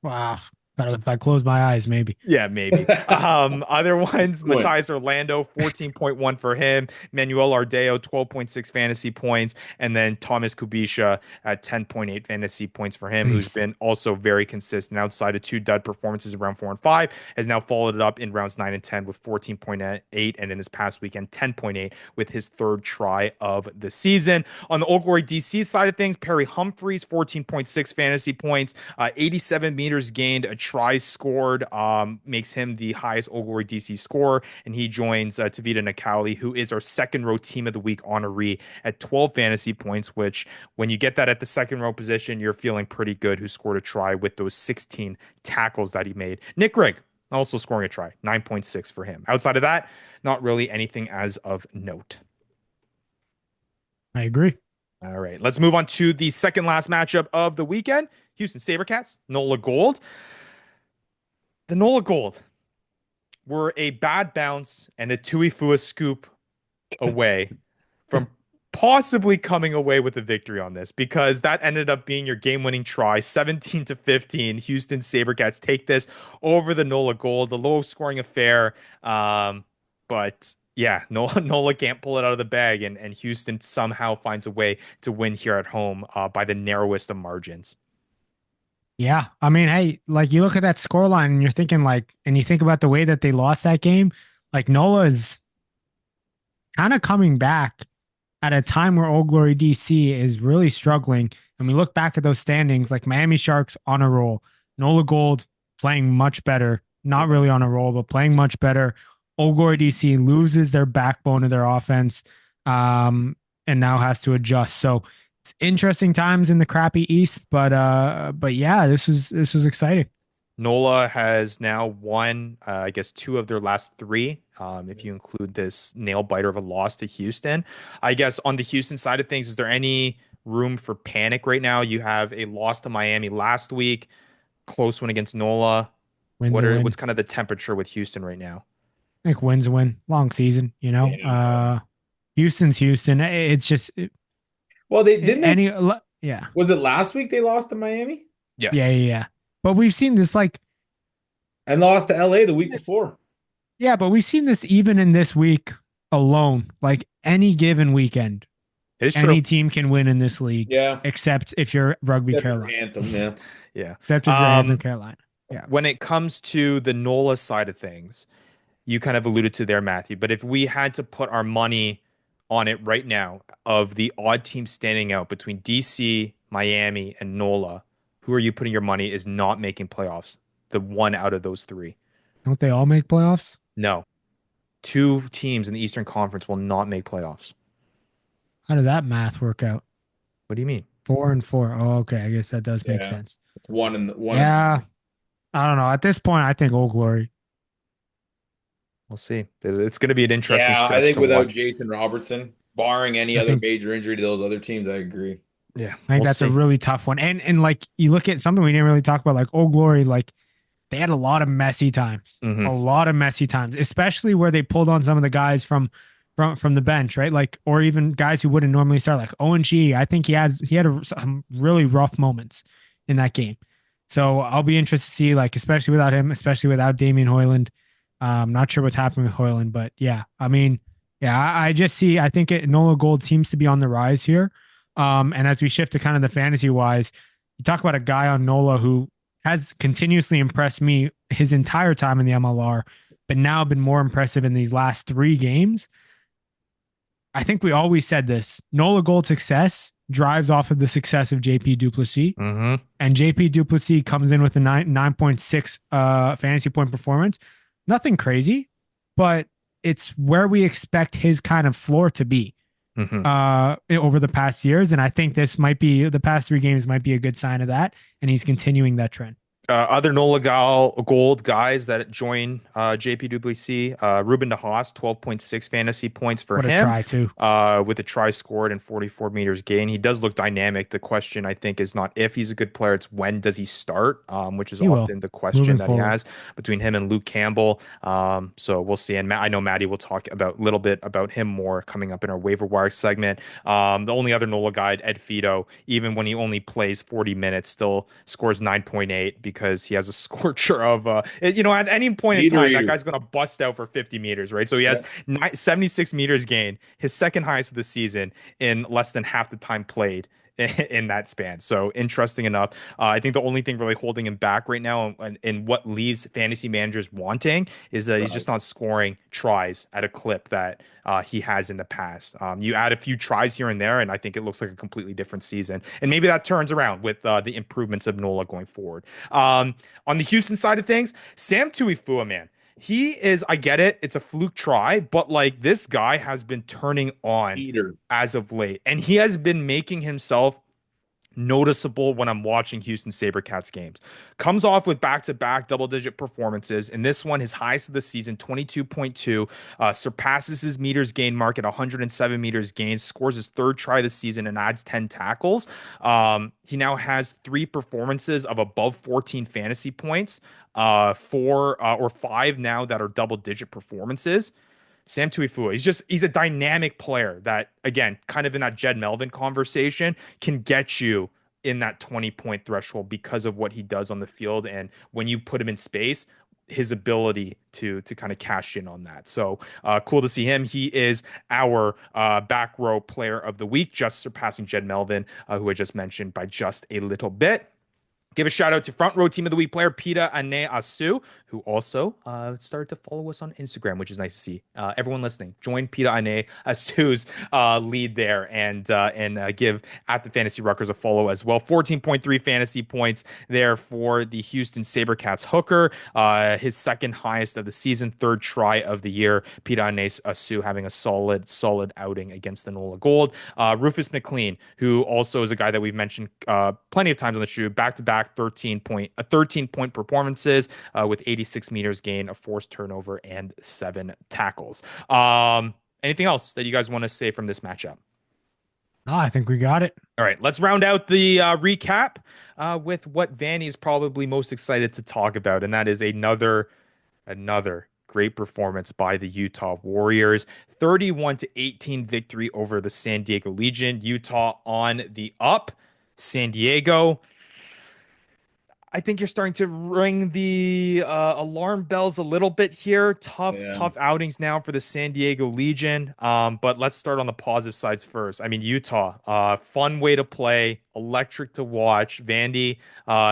Wow. But if I close my eyes, maybe. Yeah, maybe. Other ones, Point. Matthias Orlando, 14.1 for him. Manuel Ardeo, 12.6 fantasy points. And then Thomas Kubisha at 10.8 fantasy points for him, who's Beast. been also very consistent outside of two dud performances around 4 and 5, has now followed it up in rounds 9 and 10 with 14.8. And in this past weekend, 10.8 with his third try of the season. On the Old Glory DC side of things, Perry Humphreys, 14.6 fantasy points, 87 meters gained, a try scored, makes him the highest Old Glory DC scorer, and he joins Tavita Nakali, who is our second row team of the week honoree at 12 fantasy points, which when you get that at the second row position, you're feeling pretty good, who scored a try with those 16 tackles that he made. Nick Rigg also scoring a try, 9.6 for him. Outside of that, not really anything as of note. I agree. All right, let's move on to the second last matchup of the weekend. Houston Sabercats, NOLA Gold. The NOLA Gold were a bad bounce and a Tuifua scoop away from possibly coming away with a victory on this, because that ended up being your game-winning try, 17-15. Houston Sabercats take this over the NOLA Gold, the low-scoring affair. But yeah, NOLA can't pull it out of the bag, and Houston somehow finds a way to win here at home by the narrowest of margins. Yeah. I mean, hey, like you look at that scoreline and you're thinking like, and you think about the way that they lost that game, like NOLA is kind of coming back at a time where Old Glory DC is really struggling. And we look back at those standings, like Miami Sharks on a roll, NOLA Gold playing much better, not really on a roll, but playing much better. Old Glory DC loses their backbone of their offense, and now has to adjust. So it's interesting times in the crappy East, but yeah, this was exciting. NOLA has now won, I guess, two of their last three, if you include this nail biter of a loss to Houston. I guess on the Houston side of things, is there any room for panic right now? You have a loss to Miami last week, close one against NOLA. Wins a win. What's kind of the temperature with Houston right now? I think wins a win. Long season, you know. Yeah. Houston's Houston. It's just Well, they didn't they any yeah. was it last week they lost to Miami Yeah, yeah, Yes. yeah. But we've seen this like and lost to LA the week this, before? yeah, but we've seen this even in this week alone. Like any given weekend, It is any true. team can win in this league, Yeah. except if you're Rugby Carolina. Anthem, yeah. Yeah. Except if you're Anthem Carolina. Yeah. When it comes to the NOLA side of things, you kind of alluded to there, Matthew, but if we had to put our money on it right now of the odd team standing out between DC, Miami, and NOLA, who are you putting your money is not making playoffs? The one out of those three. Don't they all make playoffs? No. Two teams in the Eastern Conference will not make playoffs. How does that math work out? What do you mean? 4-4. Oh, okay. I guess that does make Yeah. sense. It's one. Yeah. I don't know. At this point, I think Old Glory. We'll see. It's going to be an interesting Yeah, I stretch think to without watch. Jason Robertson, barring any I other think major injury to those other teams, I agree. Yeah, I think we'll that's a see. really tough one. And like you look at something we didn't really talk about, like Old Glory, like they had a lot of messy times, Hmm. a lot of messy times, especially where they pulled on some of the guys from the bench, right? Like, or even guys who wouldn't normally start, like ONG. I think some really rough moments in that game. So I'll be interested to see, like, especially without him, especially without Damian Hoyland. Not sure what's happening with Hoyland, but yeah, I mean, yeah, I just see. I think NOLA Gold seems to be on the rise here. And as we shift to kind of the fantasy wise, you talk about a guy on NOLA who has continuously impressed me his entire time in the MLR, but now been more impressive in these last 3 games. I think we always said this. NOLA Gold success drives off of the success of JP Duplessis. Hmm. And JP Duplessis comes in with a 9.6 fantasy point performance. Nothing crazy, but it's where we expect his kind of floor to be Hmm. over the past years. And I think the past 3 games might be a good sign of that. And he's continuing that trend. Other NOLA Gold guys that join JP Duplessis, Ruben DeHaas, 12.6 fantasy points for What a him, try, too. with a try scored and 44 meters gain. He does look dynamic. The question, I think, is not if he's a good player, it's when does he start, which is He will often the question moving that he forward. has between him and Luke Campbell. So we'll see. And I know Maddie will talk about a little bit about him more coming up in our waiver wire segment. The only other NOLA guy, Ed Fido, even when he only plays 40 minutes, still scores 9.8 because he has a scorcher of at any point in Meter time that eater. guy's going to bust out for 50 meters, right? So he Yeah. has 76 meters gain, his second highest of the season in less than half the time played in that span. So interesting enough. I think the only thing really holding him back right now and what leaves fantasy managers wanting is that he's just Right. not scoring tries at a clip that he has in the past. You add a few tries here and there, and I think it looks like a completely different season. And maybe that turns around with the improvements of NOLA going forward. On the Houston side of things, Sam Tuifua, man. He is, I get it, it's a fluke try, but like this guy has been turning on Eater. as of late, and he has been making himself noticeable when I'm watching Houston Sabercats games. Comes off with back-to-back double-digit performances. In this one, his highest of the season, 22.2, surpasses his meters gain mark at 107 meters gained, scores his third try this season, and adds 10 tackles. He now has 3 performances of above 14 fantasy points, 4 or 5 now that are double-digit performances. Sam Tuifua, he's a dynamic player that, again, kind of in that Jed Melvin conversation, can get you in that 20-point threshold because of what he does on the field. And when you put him in space, his ability to kind of cash in on that. So cool to see him. He is our back row player of the week, just surpassing Jed Melvin, who I just mentioned by just a little bit. Give a shout out to front row team of the week player Pita Ane Asu, who also started to follow us on Instagram, which is nice to see. Everyone listening, join Pita Ane Asu's lead there and give at the Fantasy Ruckers a follow as well. 14.3 fantasy points there for the Houston Sabercats hooker, his second highest of the season, third try of the year. Pita Ane Asu having a solid outing against the NOLA Gold. Rufus McLean, who also is a guy that we've mentioned plenty of times on the show, back to back 13-point performances with 86 meters gain, a forced turnover, and 7 tackles. Anything else that you guys want to say from this matchup? Oh, I think we got it. All right, let's round out the recap with what Vanny is probably most excited to talk about, and that is another great performance by the Utah Warriors. 31-18 victory over the San Diego Legion. Utah on the up. San Diego, I think you're starting to ring the alarm bells a little bit here. Yeah. Tough outings now for the San Diego Legion. But let's start on the positive sides first. I mean, Utah, fun way to play, electric to watch. Vandy,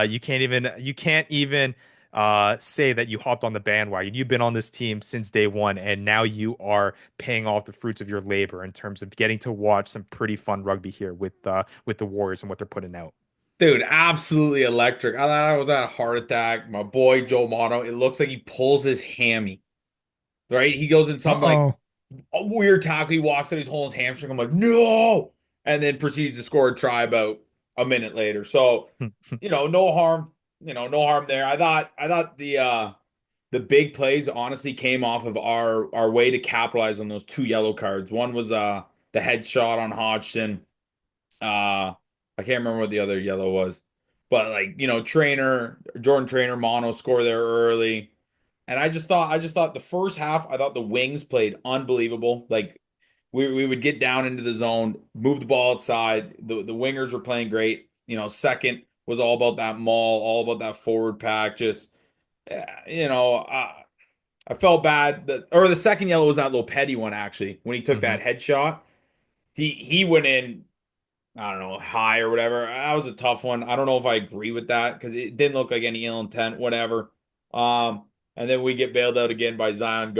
you can't even say that you hopped on the bandwagon. You've been on this team since day one, and now you are paying off the fruits of your labor in terms of getting to watch some pretty fun rugby here with the Warriors and what they're putting out. Dude, absolutely electric. I thought I was at a heart attack. My boy Joe Motto, it looks like he pulls his hammy, right? He goes in some like Uh-oh. a weird tackle. He walks in, he's holding his hamstring. I'm like, no, and then proceeds to score a try about a minute later. So, no harm, no harm there. I thought the big plays honestly came off of our way to capitalize on those two yellow cards. One was the headshot on Hodgson. I can't remember what the other yellow was, but like Jordan Trainer mono score there early, and I just thought the first half I thought the wings played unbelievable. Like we would get down into the zone, move the ball outside. The wingers were playing great. Second was all about that maul, all about that forward pack. Just I felt bad or the second yellow was that little petty one actually when he took Mhm. that headshot. He went in, I don't know, high or whatever. That was a tough one. I don't know if I agree with that because it didn't look like any ill intent, whatever. And then we get bailed out again by Zion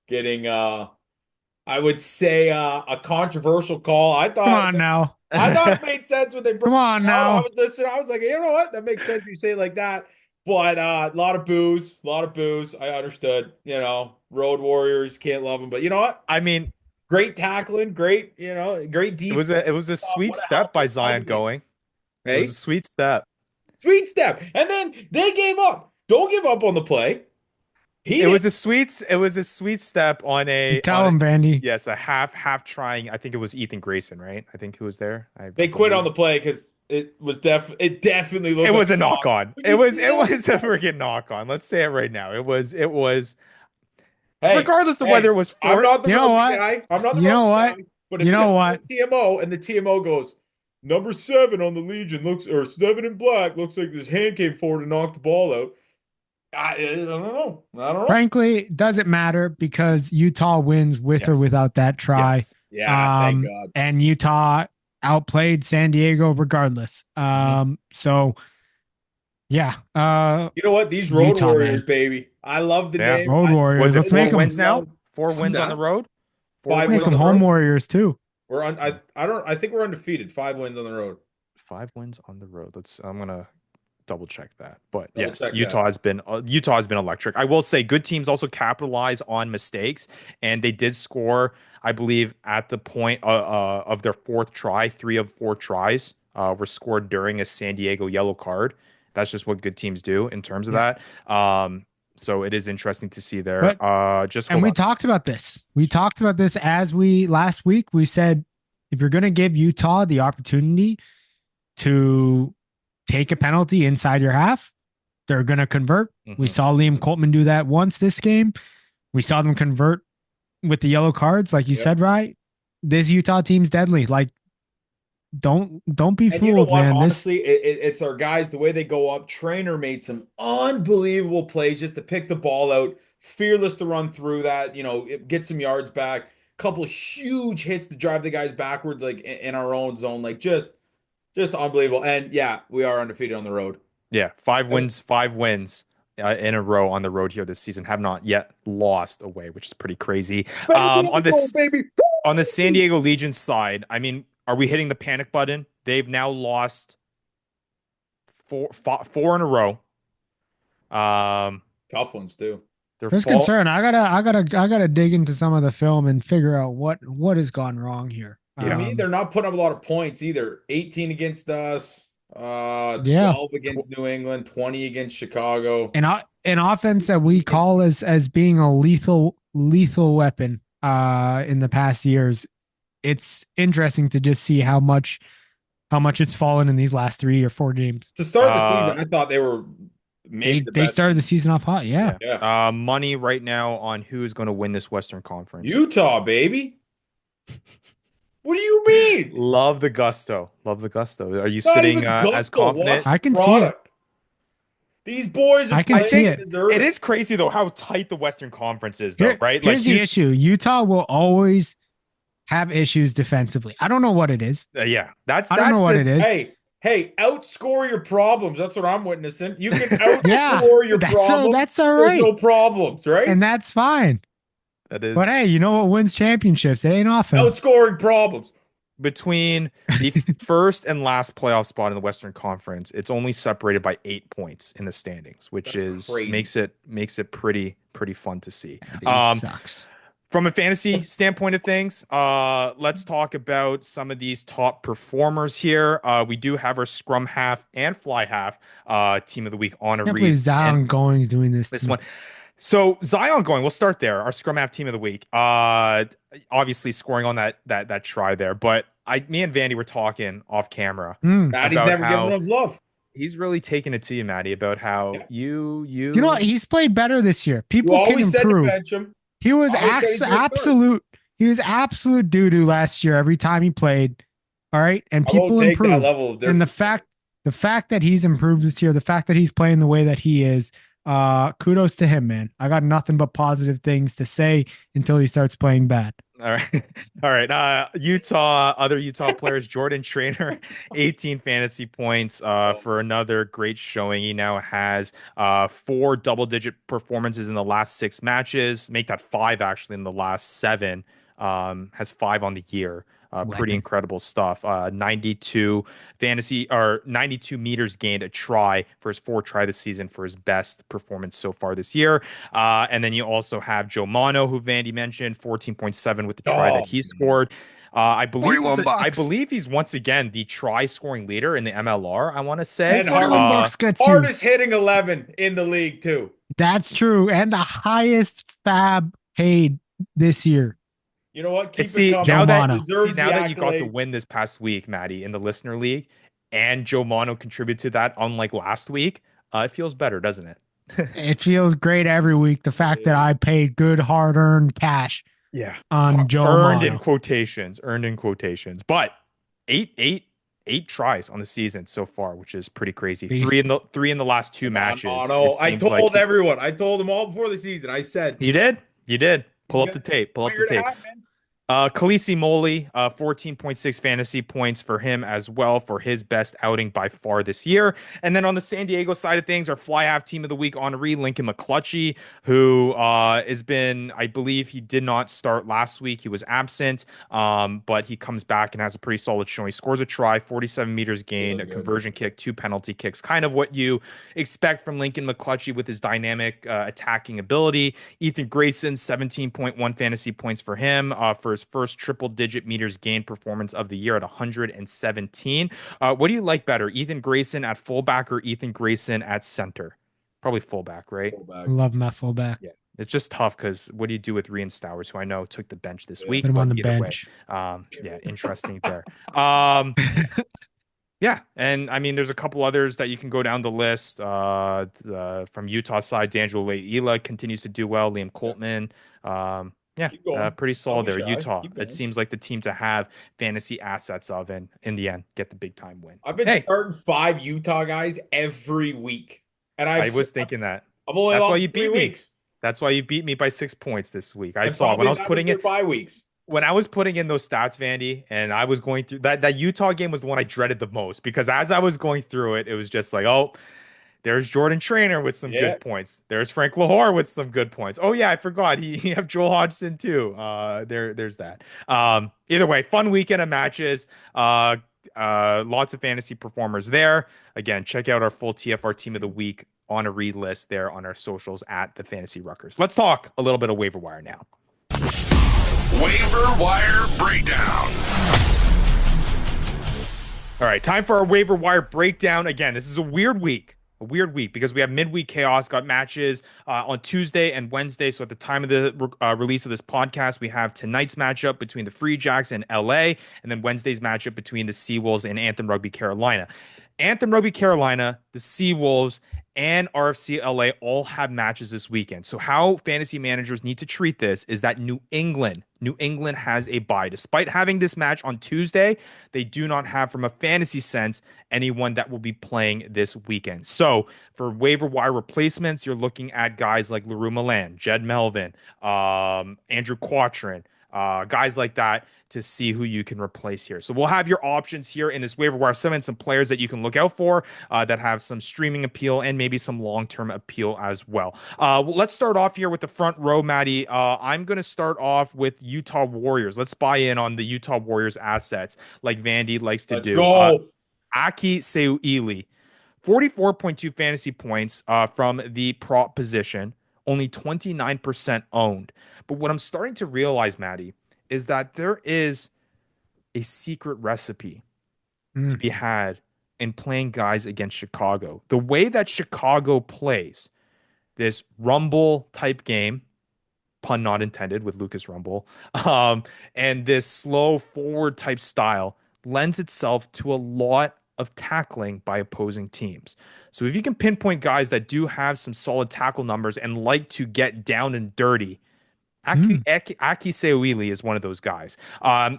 getting I would say a controversial call. I Come thought on now. I thought it made sense when they Come broke on it out. I now. was listening. I was like, you know what? That makes sense if you say it like that. But a lot of boos, a lot of boos. I understood. Road Warriors can't love them, but you know what? I mean, Great tackling, great, great it defense. was a sweet What a hell step by of a Zion game. going. It was a Hey, sweet step. sweet step. And then they gave up. Don't give up on the play. He It didn't. was a sweet step on You a tell him, Vandy. yes, a half trying. I think it was Ethan Grayson, right? I think who was there. I They quit on believe the play because it definitely it looked like was a a knock knock. on. But It you was see it that? was a freaking knock on. Let's say it right now. It was Hey, regardless of whether hey, it was I'm four. not the You know rugby what? guy. I'm not the You know rugby what? guy. But if You you know have what? TMO and the TMO goes, number 7 on the Legion looks, or 7 in black looks like his hand came forward and knocked the ball out. I don't know. I don't know. Frankly, doesn't matter because Utah wins with or Yes. without that try. Yes. Yeah, thank God. And Utah outplayed San Diego regardless. Mhm. So yeah. You know what? These Road Utah, Warriors, man. baby. I love the Yeah. name. Road Was Warriors. it Let's make four them wins I now? love Four what's wins on the that? road? Four 5 make wins wins on them on the the home road? road. warriors too. We're on. I don't. I think we're undefeated. 5 wins on the road. 5 wins on the road. I'm gonna double check that. But Double yes, check that. Utah has been electric. I will say good teams also capitalize on mistakes, and they did score, I believe, at the point of their fourth try. 3 of 4 tries were scored during a San Diego yellow card. That's just what good teams do in terms of Yeah. that. So it is interesting to see there. But Just and hold we on. talked about this. We talked about this as we last week. We said if you're gonna give Utah the opportunity to take a penalty inside your half, they're gonna convert. We Mhm. saw Liam Coltman do that once this game. We saw them convert with the yellow cards, like you Yep. said, right? This Utah team's deadly. Like, don't be And you know fooled, what? man. This Honestly, it's our guys. The way they go up. Trainer made some unbelievable plays just to pick the ball out. Fearless to run through that. Get some yards back. Couple huge hits to drive the guys backwards, like in our own zone. Like just unbelievable. And yeah, we are undefeated on the road. Yeah, 5 wins in a row on the road here this season. Have not yet lost away, which is pretty crazy. San Diego, On baby. the San Diego Legion side, I mean, are we hitting the panic button? They've now lost four in a row. Um, Tough ones too. they're there's fall. concern. I gotta dig into some of the film and figure out what has gone wrong here. To me, they're not putting up a lot of points either. 18 against us, Yeah, 12 against New England, 20 against Chicago. an offense that we call as being a lethal weapon in the past years. It's interesting to just see how much it's fallen in these last 3 or 4 games. To start the Uh, season, I thought they were maybe the They best. started the season off hot. Yeah. Yeah. Money right now on who is going to win this Western Conference. Utah, baby. What do you mean? Love the gusto. Love the gusto. Are you Not sitting even as gusto. confident? Watch I can the see it. product. These boys are I can see playing it. and deserve It is crazy though how tight the Western Conference is, though, Here- right? Here's the Houston- issue. Utah will always have issues defensively. I don't know what it is. Yeah, that's I don't know what the, it is. Hey, outscore your problems. That's what I'm witnessing. You can outscore Yeah, your that's problems. that's all There's right, no problems, right? and that's fine. That is But hey, you know what wins championships? It ain't offense. Outscoring problems. between the first and last playoff spot in the Western Conference. It's only separated by 8 points in the standings, which That's crazy. makes it pretty fun to see. These sucks. From a fantasy standpoint of things, let's talk about some of these top performers here. We do have our scrum half and fly half team of the week I can't believe honorees. Zion Going's doing this. This to me. one, So Zion going, we'll start there. Our scrum half team of the week. Obviously scoring on that try there. But me and Vandy were talking off camera Mm. Maddie's about never given how him love. he's really taking it to you, Maddie, about how Yeah. You know what? you He's played better this year. You People can always said to improve. bench him. He was Always said he's gonna start. absolute. He was absolute doo doo last year every time he played. All right, and I won't people take that improve. level of And difference. the fact that he's improved this year, the fact that he's playing the way that he is, kudos to him, man. I got nothing but positive things to say until he starts playing bad. all right. All right. Other Utah players, Jordan Trainer, 18 fantasy points for another great showing. He now has 4 double-digit performances in the last 6 matches. Make that 5 actually in the last 7. Has 5 on the year. Pretty Weapon. incredible stuff. 92 fantasy or 92 meters gained a try for his 4 try this season for his best performance so far this year. And then you also have Joe Mano, who Vandy mentioned, 14.7 with the try that Oh, he man. scored. $41 I bucks. believe he's once again the try scoring leader in the MLR, I want to say. And 21 bucks gets you. hardest hitting 11 in the league too. That's true. And the highest fab paid this year. You know what? Keep And see it coming. Joe Mano. Deserves now the that you got the accolades. win this past week, Maddie, in the listener league, and Joe Mano contributed to that, unlike last week, it feels better, doesn't it? It feels great every week. The fact that I paid good hard earned cash Yeah. on Joe Earned Mano. in quotations. Earned in quotations. But eight tries on the season so far, which is pretty crazy. Beast. Three in the last 2 matches. No, It I seems told like everyone. I told them all before the season. I said, you did. You did. Pull he's up the gonna tape. Pull up the figure it tape. out, man. Khaleesi Moley, 14.6 fantasy points for him as well for his best outing by far this year. And then on the San Diego side of things, our fly half team of the week honoree, Lincoln McClutchy, who has been, I believe he did not start last week. He was absent, but he comes back and has a pretty solid showing. He scores a try, 47 meters gained, Really a good. conversion kick, 2 penalty kicks. Kind of what you expect from Lincoln McClutchy with his dynamic attacking ability. Ethan Grayson, 17.1 fantasy points for him for his first triple-digit meters gained performance of the year at 117. What do you like better, Ethan Grayson at fullback or Ethan Grayson at center? Probably fullback, right? Love my fullback. Yeah. It's just tough because what do you do with Rian Stowers, who I know took the bench this Yeah. week? Put him on But the either bench. way, yeah, interesting there. Yeah, and I mean, there's a couple others that you can go down the list. From Utah side, D'Angelo Leila continues to do well. Liam Coltman, yeah, Keep going. pretty solid Don't be there. shy. Utah, Keep it going. seems like the team to have fantasy assets of, and in the end, get the big time win. I've been Hey, starting 5 Utah guys every week, and I was thinking that. I've only That's why lost you 3 beat me. weeks. That's why you beat me by 6 points this week. I And saw when I was that putting their it. bye weeks. When I was putting in those stats, Vandy, and I was going through that Utah game was the one I dreaded the most because as I was going through it, it was just like, oh, there's Jordan Trainer with some Yeah. good points. There's Frank Lahore with some good points. Oh yeah, I forgot he have Joel Hodgson too. There's that. Either way, fun weekend of matches. Lots of fantasy performers there. Again, check out our full TFR team of the week on a read list there on our socials at the Fantasy Ruckers. Let's talk a little bit of waiver wire now. Waiver wire breakdown. All right, time for our waiver wire breakdown. Again, this is a weird week because we have midweek chaos. Got matches on Tuesday and Wednesday. So at the time of the release of this podcast, we have tonight's matchup between the Free Jacks and LA, and then Wednesday's matchup between the Seawolves and Anthem Rugby Carolina. Anthem Rugby Carolina, the Seawolves, and RFC LA all have matches this weekend. So how fantasy managers need to treat this is that New England has a bye. Despite having this match on Tuesday, they do not have, from a fantasy sense, anyone that will be playing this weekend. So for waiver wire replacements, you're looking at guys like LaRue Milan, Jed Melvin, Andrew Quattrin, guys like that to see who you can replace here. So we'll have your options here in this waiver wire summon, some players that you can look out for that have some streaming appeal and maybe some long-term appeal as well. Let's start off here with the front row, Maddie. I'm going to start off with Utah Warriors. Let's buy in on the Utah Warriors assets like Vandy likes to Let's do. go. Aki Seuili, 44.2 fantasy points from the prop position, only 29% owned. But what I'm starting to realize, Maddie, is that there is a secret recipe to be had in playing guys against Chicago. The way that Chicago plays, this rumble type game, pun not intended with Lucas Rumble, um, and this slow forward type style lends itself to a lot of tackling by opposing teams. So if you can pinpoint guys that do have some solid tackle numbers and like to get down and dirty, Mm, Aki Sewili is one of those guys.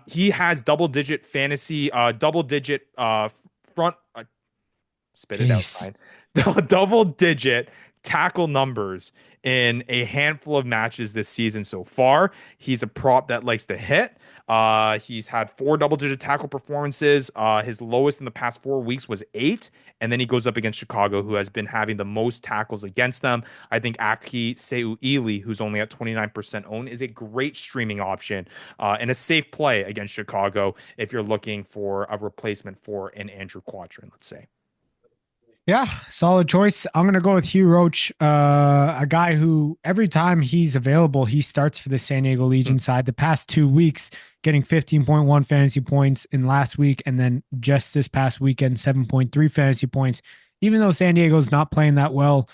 He has double digit front spit it out, jeez. Ryan. Double digit tackle numbers in a handful of matches this season so far. He's a prop that likes to hit. He's had four double digit tackle performances. His lowest in the past 4 weeks was eight. And then he goes up against Chicago, who has been having the most tackles against them. I think Aki Seuili, who's only at 29% owned, is a great streaming option and a safe play against Chicago if you're looking for a replacement for an Andrew Quattrin, let's say. Yeah, solid choice. I'm gonna go with Hugh Roach, a guy who every time he's available, he starts for the San Diego Legion side. The past 2 weeks, getting 15.1 fantasy points in last week, and then just this past weekend, 7.3 fantasy points. Even though San Diego's not playing that well,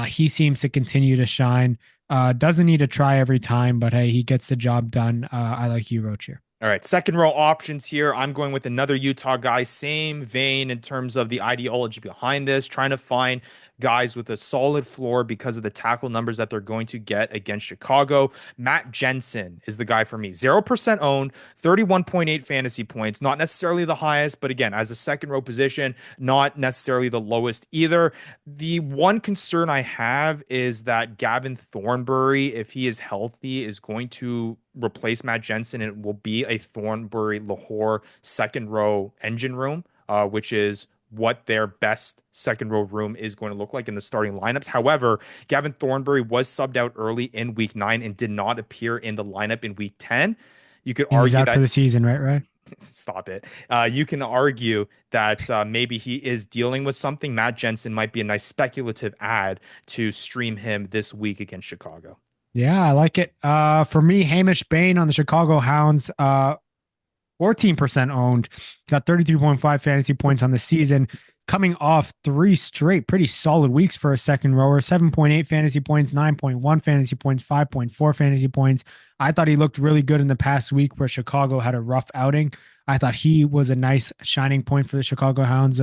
he seems to continue to shine. Doesn't need to try every time, but hey, he gets the job done. I like Hugh Roach here. All right, second row options here. I'm going with another Utah guy, same vein in terms of the ideology behind this, trying to find guys with a solid floor because of the tackle numbers that they're going to get against Chicago. Matt Jensen is the guy for me. 0% owned, 31.8 fantasy points, not necessarily the highest, but again, as a second row position, not necessarily the lowest either. The one concern I have is that Gavin Thornbury, if he is healthy, is going to replace Matt Jensen, and it will be a Thornbury Lahore second row engine room, which is what their best second row room is going to look like in the starting lineups. However, Gavin Thornbury was subbed out early in week 9 and did not appear in the lineup in week 10. You could He's argue out for that the season, right? Right. stop it. You can argue that maybe he is dealing with something. Matt Jensen might be a nice speculative ad to stream him this week against Chicago. Yeah, I like it. For me, Hamish Bain on the Chicago Hounds, 14% owned, got 33.5 fantasy points on the season, coming off 3 straight pretty solid weeks for a second rower. 7.8 fantasy points, 9.1 fantasy points, 5.4 fantasy points. I thought he looked really good in the past week where Chicago had a rough outing. I thought he was a nice shining point for the Chicago Hounds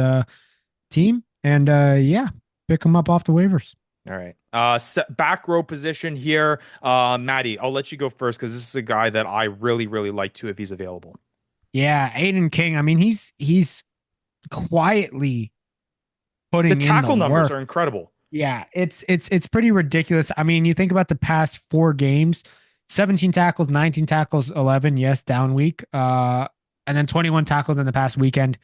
team. And yeah, pick him up off the waivers. All right. Back row position here. Maddie, I'll let you go first because this is a guy that I really, really like too if he's available. Yeah, Aiden King. I mean, he's quietly The putting in the tackle numbers work. are incredible. Yeah, it's pretty ridiculous. I mean, you think about the past 4 games, 17 tackles, 19 tackles, 11, yes, down week. And then 21 tackled in the past weekend.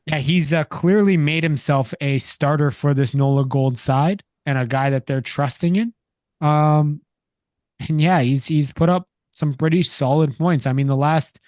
Yeah, he's clearly made himself a starter for this NOLA Gold side and a guy that they're trusting in. Um, and yeah, he's put up some pretty solid points. I mean, the last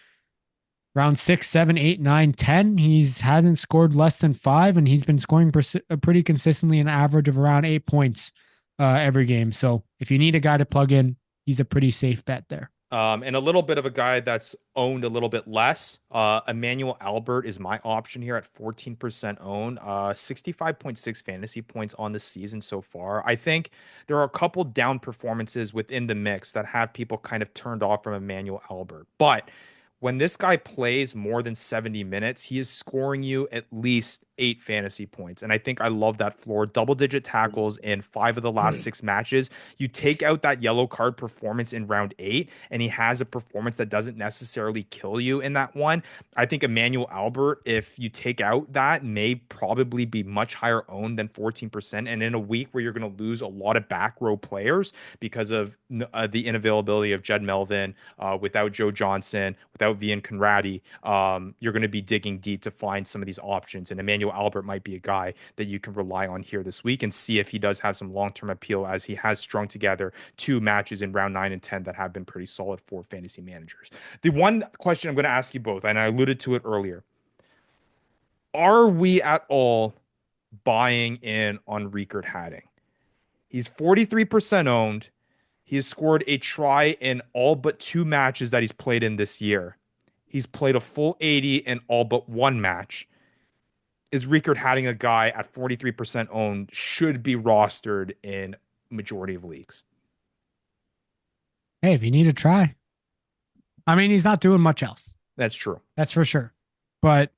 round 6, 7, 8, 9, 10, he's hasn't scored less than 5, and he's been scoring pretty consistently an average of around 8 points every game. So if you need a guy to plug in, he's a pretty safe bet there. And a little bit of a guy that's owned a little bit less. Emmanuel Albert is my option here at 14% owned. 65.6 fantasy points on the season so far. I think there are a couple down performances within the mix that have people kind of turned off from Emmanuel Albert. But when this guy plays more than 70 minutes, he is scoring you at least 8 fantasy points. And I think I love that floor. Double digit tackles in 5 of the last 6 matches. You take out that yellow card performance in round 8, and he has a performance that doesn't necessarily kill you in that one. I think Emmanuel Albert, if you take out that, may probably be much higher owned than 14%. And in a week where you're going to lose a lot of back row players because of the inavailability of Jed Melvin, without Joe Johnson, without Vian Conradi, you're going to be digging deep to find some of these options. And Emmanuel Albert might be a guy that you can rely on here this week and see if he does have some long-term appeal, as he has strung together 2 matches in round 9 and 10 that have been pretty solid for fantasy managers. The one question I'm going to ask you both, and I alluded to it earlier, are we at all buying in on Riekert Hatting? He's 43% owned. He has scored a try in all but 2 matches that he's played in this year. He's played a full 80 in all but 1 match. Is Riekert Hatting a guy at 43% owned should be rostered in majority of leagues. Hey, if you need to try. I mean, he's not doing much else. That's true. That's for sure. But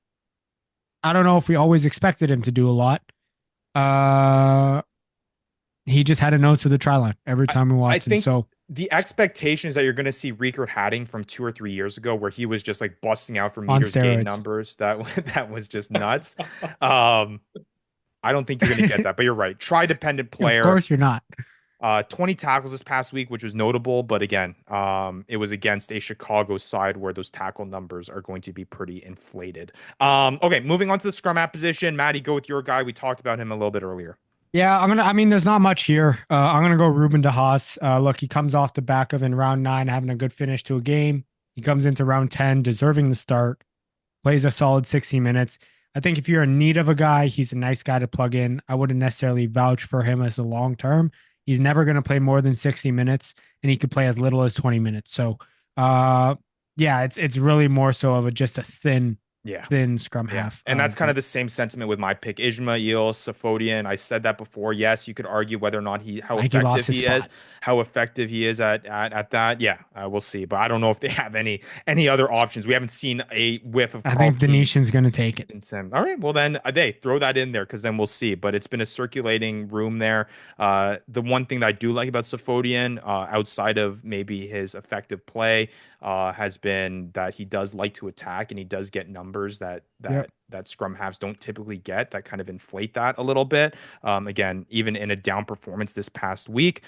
I don't know if we always expected him to do a lot. Uh, he just had a nose to the try line every time we I watched him. think So the expectation is that you're going to see Riekert Hatting from 2 or 3 years ago, where he was just like busting out for on meters gain steroids. numbers. That was just nuts. Um, I don't think you're going to get that, but you're right. Try dependent Of player. course you're not. 20 tackles this past week, which was notable, but again, it was against a Chicago side where those tackle numbers are going to be pretty inflated. Okay, moving on to the scrum half position. Maddie, go with your guy. We talked about him a little bit earlier. Yeah, I mean, there's not much here. I'm gonna go Ruben DeHaas. Look, he comes off the back of in round 9 having a good finish to a game. He comes into round 10 deserving the start, plays a solid 60 minutes. I think if you're in need of a guy, he's a nice guy to plug in. I wouldn't necessarily vouch for him as a long term. He's never going to play more than 60 minutes, and he could play as little as 20 minutes. So, yeah, it's really more so of just a thin scrum half. And that's kind of the same sentiment with my pick. Ismail Safodian. I said that before. Yes, you could argue whether or not how effective he is at that. Yeah, we'll see. But I don't know if they have any other options. We haven't seen a whiff of. I think Venetian's going to take it. All right, well then, throw that in there because then we'll see. But it's been a circulating room there. The one thing that I do like about Safodian, outside of maybe his effective play, has been that he does like to attack and he does get numbers that scrum halves don't typically get, that kind of inflate that a little bit. Again, even in a down performance this past week,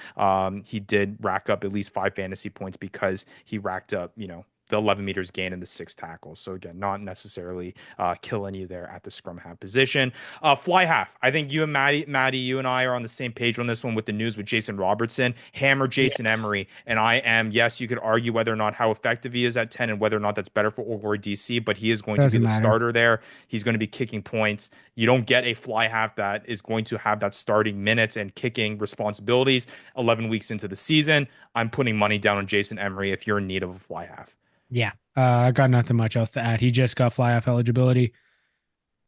he did rack up at least 5 fantasy points because he racked up, the 11 meters gain and the 6 tackles. So again, not necessarily killing you there at the scrum half position. Fly half. I think you and Maddie, you and I are on the same page on this one with the news with Jason Robertson. Hammer Jason Emery. And I am, yes, you could argue whether or not how effective he is at 10 and whether or not that's better for Or DC, but he is going to be the starter there. He's going to be kicking points. You don't get a fly half that is going to have that starting minutes and kicking responsibilities 11 weeks into the season. I'm putting money down on Jason Emery if you're in need of a fly half. Yeah, I got nothing much else to add. He just got fly half eligibility.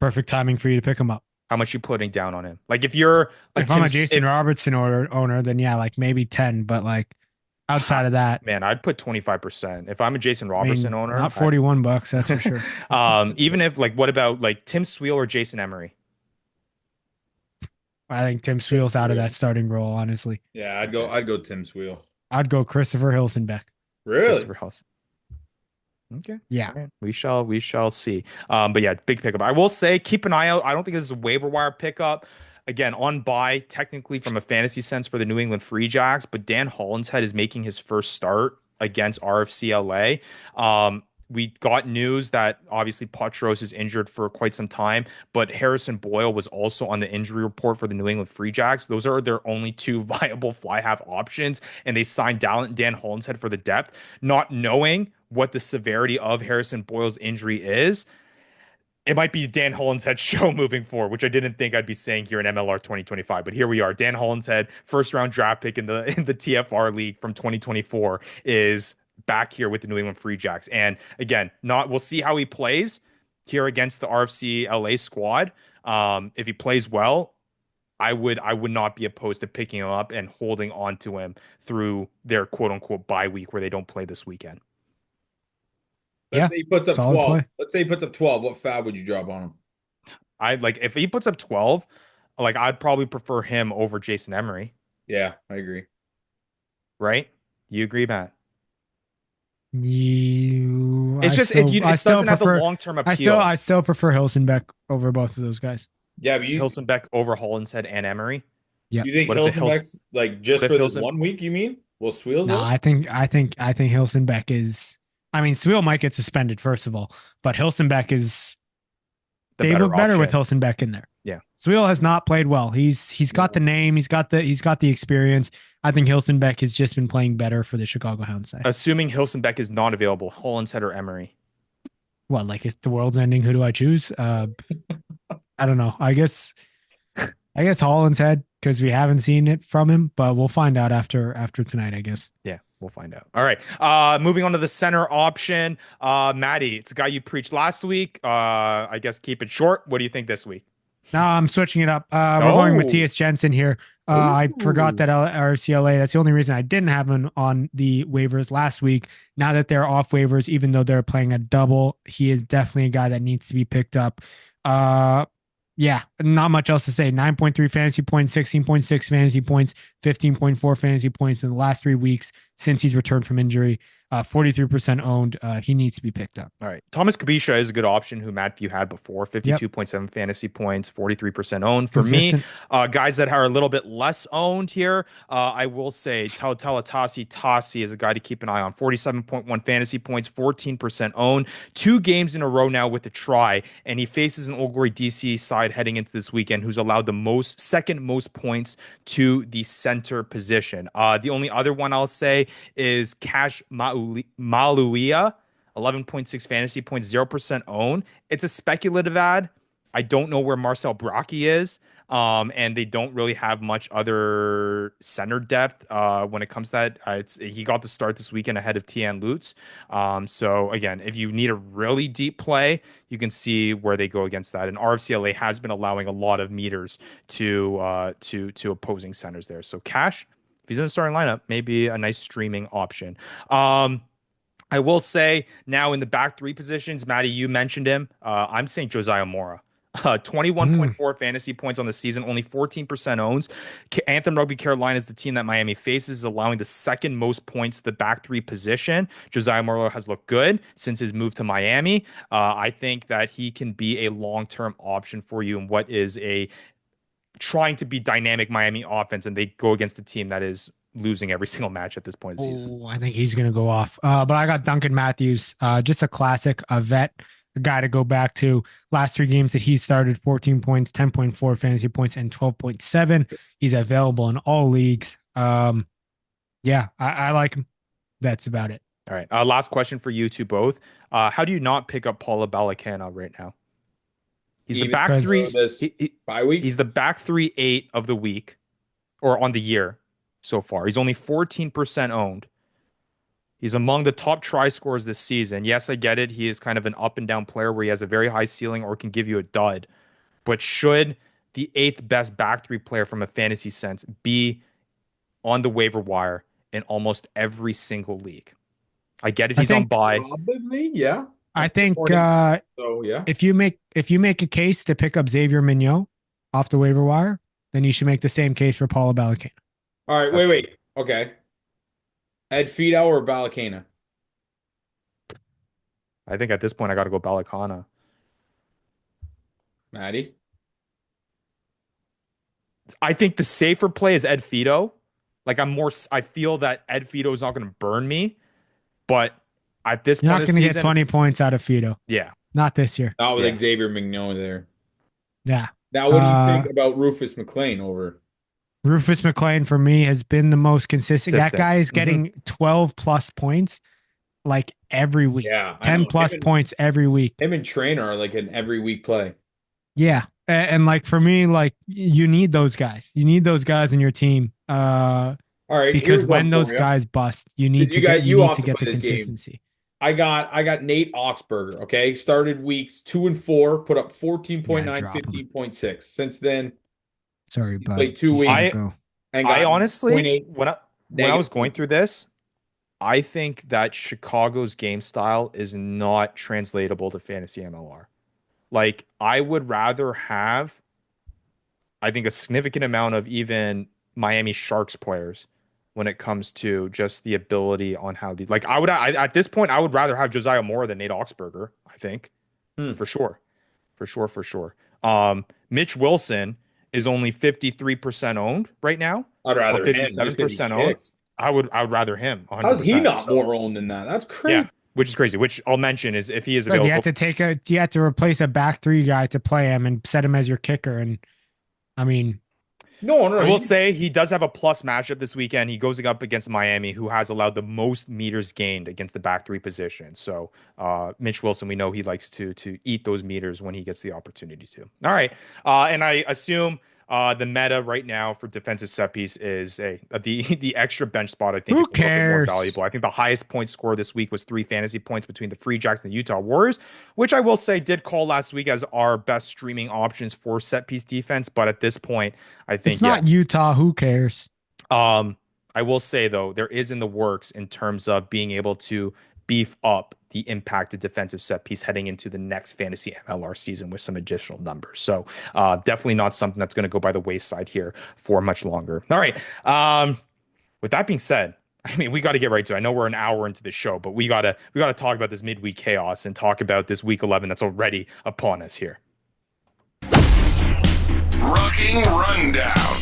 Perfect timing for you to pick him up. How much you putting down on him? Like if you're if I'm a Jason Robertson owner, then yeah, like maybe 10. But like outside of that, man, I'd put 25%. If I'm a Jason Robertson owner, not $41, that's for sure. Even if what about like Tim Sweel or Jason Emery? I think Tim Sweel's out of that starting role, honestly. Yeah, I'd go Tim Sweel. I'd go Christopher Hilsenbeck. Really? Christopher Hilsenbeck. Okay. Yeah. Right. We shall see. But yeah, big pickup. I will say, keep an eye out. I don't think this is a waiver wire pickup. Again, on buy, technically from a fantasy sense for the New England Free Jacks, but Dan Hollinshead is making his first start against RFCLA. We got news that obviously Potros is injured for quite some time, but Harrison Boyle was also on the injury report for the New England Free Jacks. Those are their only 2 viable fly half options, and they signed Dan Hollinshead for the depth, not knowing what the severity of Harrison Boyle's injury is. It might be Dan Hollinshead's show moving forward, which I didn't think I'd be saying here in MLR 2025, but here we are. Dan Hollinshead, first round draft pick in the TFR league from 2024, is back here with the New England Free Jacks. And again, we'll see how he plays here against the RFC LA squad. If he plays well, I would not be opposed to picking him up and holding on to him through their quote unquote bye week where they don't play this weekend. Let's say he puts up 12. Play. Let's say he puts up 12. What fab would you drop on him? If he puts up 12, I'd probably prefer him over Jason Emery. Yeah, I agree. Right? You agree, Matt? It doesn't have the long-term appeal. I still prefer Hilsenbeck over both of those guys. Yeah, but Hilsenbeck over Hollinshead and Emery. Yeah. You think Hilsenbeck's just for this 1 week? You mean? Well, Sweel's no, I think Hilsenbeck is. I mean, Sweel might get suspended first of all, but Hilsenbeck is. They look better with Hilsenbeck in there. Yeah, Sweel has not played well. He's got the name. He's got the experience. I think Hilsenbeck has just been playing better for the Chicago Hounds side. Assuming Hilsenbeck is not available, Hollinshead or Emery? What, like if the world's ending, who do I choose? I don't know. I guess Hollinshead because we haven't seen it from him, but we'll find out after tonight, I guess. Yeah, we'll find out. All right. Moving on to the center option. Maddie, it's a guy you preached last week. I guess keep it short. What do you think this week? No, I'm switching it up. We're going Matthias Jensen here. I forgot Ooh. that RCLA. That's the only reason I didn't have him on the waivers last week. Now that they're off waivers, even though they're playing a double, he is definitely a guy that needs to be picked up. Uh, yeah, not much else to say. 9.3 fantasy points, 16.6 fantasy points, 15.4 fantasy points in the last 3 weeks since he's returned from injury. 43% owned. He needs to be picked up. All right. Thomas Kabisha is a good option who Matt View had before. Yep, 52.7 fantasy points, 43% owned. For me, consistent. guys that are a little bit less owned here, I will say Talatasi Tasi is a guy to keep an eye on. 47.1 fantasy points, 14% owned. 2 games in a row now with a try, and he faces an Old Glory DC side heading into this weekend who's allowed the second most points to the center position. The only other one I'll say is Cash Maluia. 11.6 fantasy points, 0% own. It's a speculative ad. I don't know where Marcel Brockie is. And they don't really have much other center depth when it comes to that. He got the start this weekend ahead of Tian Lutz. So again, if you need a really deep play, you can see where they go against that. And RFCLA has been allowing a lot of meters to opposing centers there. So Cash, if he's in the starting lineup, maybe a nice streaming option. I will say now in the back three positions, Maddie, you mentioned him. I'm saying Josiah Mora. 21.4 fantasy points on the season, only 14% owns. Anthem Rugby Carolina is the team that Miami faces, allowing the second most points to the back three position. Josiah Mora has looked good since his move to Miami. I think that he can be a long-term option for you in what is a trying to be dynamic Miami offense, and they go against the team that is losing every single match at this point of the season. Oh, I think he's going to go off. But I got Duncan Matthews, just a classic, a vet, a guy to go back to. Last 3 games that he started, 14 points, 10.4 fantasy points, and 12.7. He's available in all leagues. Yeah, I like him. That's about it. All right. Last question for you two both. How do you not pick up Paula Balacana right now? He's the Even back Because three. this bye week. He's the back 3-8 of the week or on the year so far. He's only 14% owned. He's among the top try scorers this season. Yes, I get it. He is kind of an up and down player where he has a very high ceiling or can give you a dud. But should the eighth best back three player from a fantasy sense be on the waiver wire in almost every single league? I get it. I He's on think bye. Probably, yeah. I think So yeah. if you make a case to pick up Xavier Mignot off the waiver wire, then you should make the same case for Paula Balacana. All right, That's wait. Okay. Ed Fido or Balacana? I think at this point I got to go Balacana. Maddie? I think the safer play is Ed Fido. Like I feel that Ed Fido is not going to burn me, but at this You're point not of the going to get season, 20 points out of Fido. yeah, Not this year. Not with Yeah. Xavier Mignot there. Yeah. Now, what do you think about Rufus McLean over? Rufus McLean for me has been the most consistent. That Consistent. guy is getting 12 plus points like every week. Yeah, I 10 know. plus points every week. Him and Trainer are like an every week play. Yeah. And like for me, like you need those guys. You need those guys in your team. All right, Because here's when one those for you. guys bust, you need You to got- get you you need off to to get play the this game. consistency. I got Nate Oxberger. Okay, started weeks 2 and 4, put up 14.9, Yeah, drop him. 15.6. Since then, Sorry, he bud. played 2 He's weeks gotta I- go. and I got honestly, 0.8 when I negative was going through this, I think that Chicago's game style is not translatable to fantasy MLR. Like, I would rather have, I think, a significant amount of even Miami Sharks players when it comes to just the ability on how the like. At this point, I would rather have Josiah Moore than Nate Oxberger. I think, Hmm. for sure, for sure. Mitch Wilson is only 53% owned right now, I'd or rather him just 57% because he owned. kicks. I would rather him 100%. How's he not So, more owned than that? That's yeah, crazy. which is crazy. Which I'll mention is if he is Because available. you had to replace a back three guy to play him and set him as your kicker. And I mean, No. I will say he does have a plus matchup this weekend. He goes up against Miami, who has allowed the most meters gained against the back three position. So Mitch Wilson, we know he likes to eat those meters when he gets the opportunity to. All right, and I assume The meta right now for defensive set piece is the extra bench spot. I think Who is a little bit more cares? valuable. I think the highest point score this week was 3 fantasy points between the Free Jacks and the Utah Warriors, which I will say did call last week as our best streaming options for set piece defense. But at this point, I It's think, yeah. not Utah. Who cares? I will say though, there is in the works in terms of being able to beef up the impacted defensive set piece heading into the next fantasy MLR season with some additional numbers. So definitely not something that's going to go by the wayside here for much longer. All right. With that being said, I mean, we got to get right to it. I know we're an hour into the show, but we gotta talk about this midweek chaos and talk about this week 11 that's already upon us here. Rucking Rundown.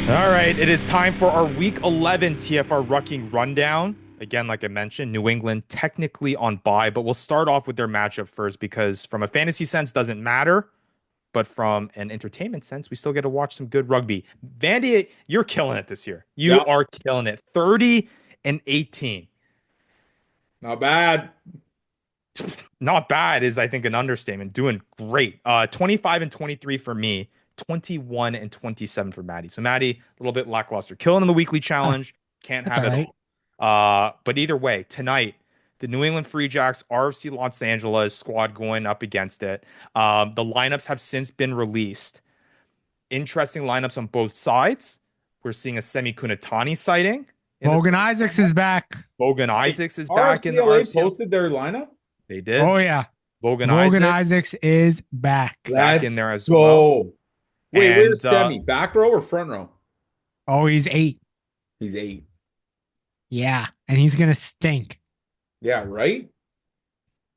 All right, it is time for our week 11 TFR Rucking rundown. Again, like I mentioned, New England technically on bye, but we'll start off with their matchup first because from a fantasy sense doesn't matter, but from an entertainment sense, we still get to watch some good rugby. Vandy, you're killing it this year. You Yep, are killing it. 30 and 18. not bad. Not bad is I think an understatement. Doing great. 25 and 23 for me, 21 and 27 for Maddie. So Maddie, a little bit lackluster. Killing in the weekly challenge, can't That's have all it right. all. But either way, tonight, the New England Free Jacks, RFC Los Angeles squad going up against it. The lineups have since been released. Interesting lineups on both sides. We're seeing a Semi Kunatani sighting. In the Logan starting Isaacs lineup. is back. Logan Wait, Isaacs is back in the RCLA RFC. posted their lineup. They did. Oh yeah. Logan Logan Isaacs Isaacs is back. back in Let's there as well. go. Wait, And where's Semi? Back row or front row? Oh, he's 8. He's 8. Yeah, and he's gonna stink. Yeah, right?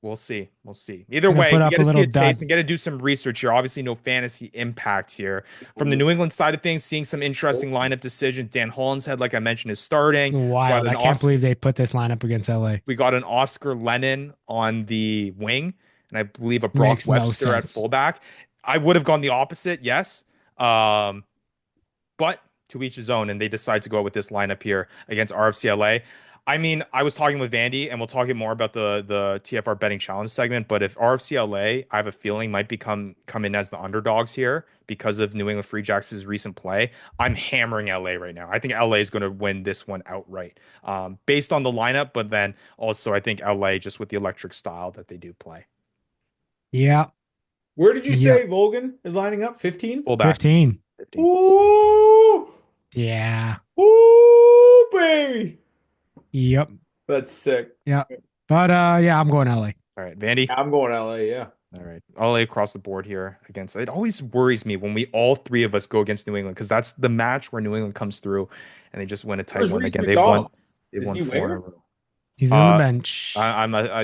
we'll see. We'll see. Either Gonna way, put you up got a to see little a taste dud. and get to do some research here. Obviously, no fantasy impact here. From the New England side of things, seeing some interesting lineup decisions. Dan Hollinshead, like I mentioned, is starting. Wild. I can't believe they put this lineup against LA. We got an Oscar Lennon on the wing, and I believe a Brock Makes no Webster at sense. fullback. I would have gone the opposite, yes. But to each his own, and they decide to go with this lineup here against RFCLA. I mean, I was talking with Vandy, and we'll talk more about the TFR betting challenge segment. But if RFCLA, I have a feeling, might come in as the underdogs here because of New England Free Jacks' recent play, I'm hammering LA right now. I think LA is going to win this one outright, based on the lineup. But then also, I think LA just with the electric style that they do play. Yeah, Where did you Yeah. say Volgan is lining up? 15? Fullback. 15. 15. Ooh! Yeah. Ooh, baby! Yep. That's sick. Yeah. But yeah, I'm going LA. All right, Vandy. I'm going LA, yeah. All right. LA across the board here against it always worries me when we all three of us go against New England because that's the match where New England comes through and they just win a tight Where's one Reese again. McDonald? They Isn't won he 4 in a winger? row. He's on the Uh, bench.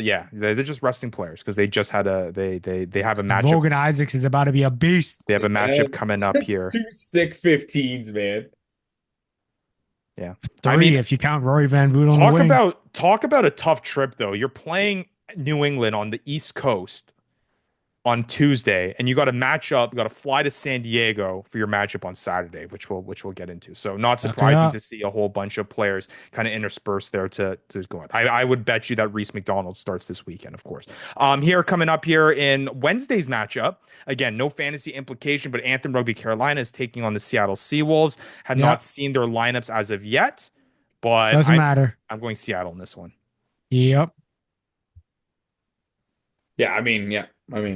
yeah, they're just resting players because they just had they have a matchup. Logan Isaacs is about to be a beast. They have a matchup Yeah. coming up here. 2 sick 15s, man. Yeah. 3 I mean, if you count Rory Van Voot on the wing. talk about a tough trip though. You're playing New England on the East Coast on Tuesday, and you got to match up. You got to fly to San Diego for your matchup on Saturday, which we'll get into. So not surprising to see a whole bunch of players kind of interspersed there to go on. I would bet you that Reese McDonald starts this weekend, of course. Here coming up here in Wednesday's matchup, again, no fantasy implication, but Anthem Rugby Carolina is taking on the Seattle Seawolves. Have not seen their lineups as of yet, but Doesn't matter. I'm going Seattle in this one. Yep. Yeah, I mean, no, I'm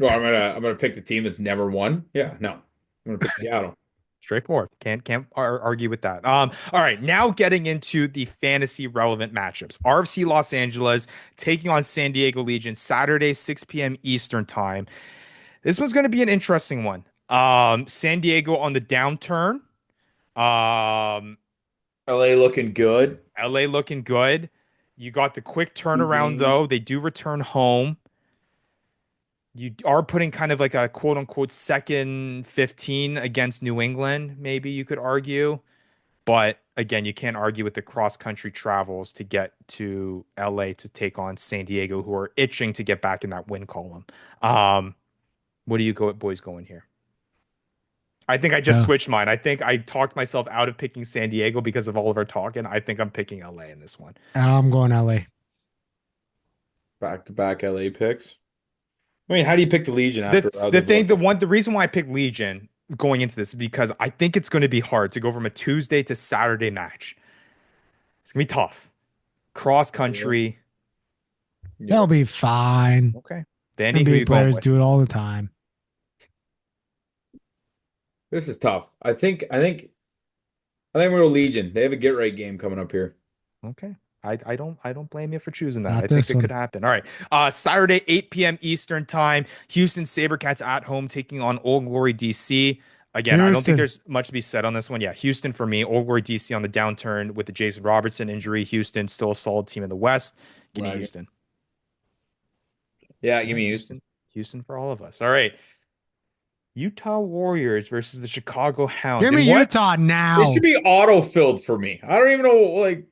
gonna pick the team that's never won. Yeah, no, I'm gonna pick Seattle. Straightforward. Can't argue with that. All right, now getting into the fantasy relevant matchups. RFC Los Angeles taking on San Diego Legion Saturday, 6 p.m. Eastern time. This one's going to be an interesting one. San Diego on the downturn. LA looking good. LA looking good. You got the quick turnaround though. They do return home. You are putting kind of like a quote unquote second 15 against New England, maybe you could argue. But again, you can't argue with the cross country travels to get to LA to take on San Diego, who are itching to get back in that win column. What do you boys going here? I think I just switched mine. I think I talked myself out of picking San Diego because of all of our talking. I think I'm picking LA in this one. I'm going LA. Back to back LA picks. I mean, how do you pick the Legion after The reason why I picked Legion going into this is because I think it's going to be hard to go from a Tuesday to Saturday match. It's gonna be tough. Cross country. They'll be fine. Okay. Vandy, who NBA you going players with? do it all the time. This is tough. I think we're Legion. They have a get right game coming up here. Okay. I don't blame you for choosing that. Not I think this it one. could happen. All right. Saturday, 8 p.m. Eastern time. Houston Sabercats at home taking on Old Glory DC. Again, I don't think Houston. there's much to be said on this one. Yeah, Houston for me. Old Glory DC on the downturn with the Jason Robertson injury. Houston still a solid team in the West. Give me Wagon. Houston. Yeah, give me Houston. Houston for all of us. All right. Utah Warriors versus the Chicago Hounds. Give me Utah now. This should be auto-filled for me. I don't even know, like,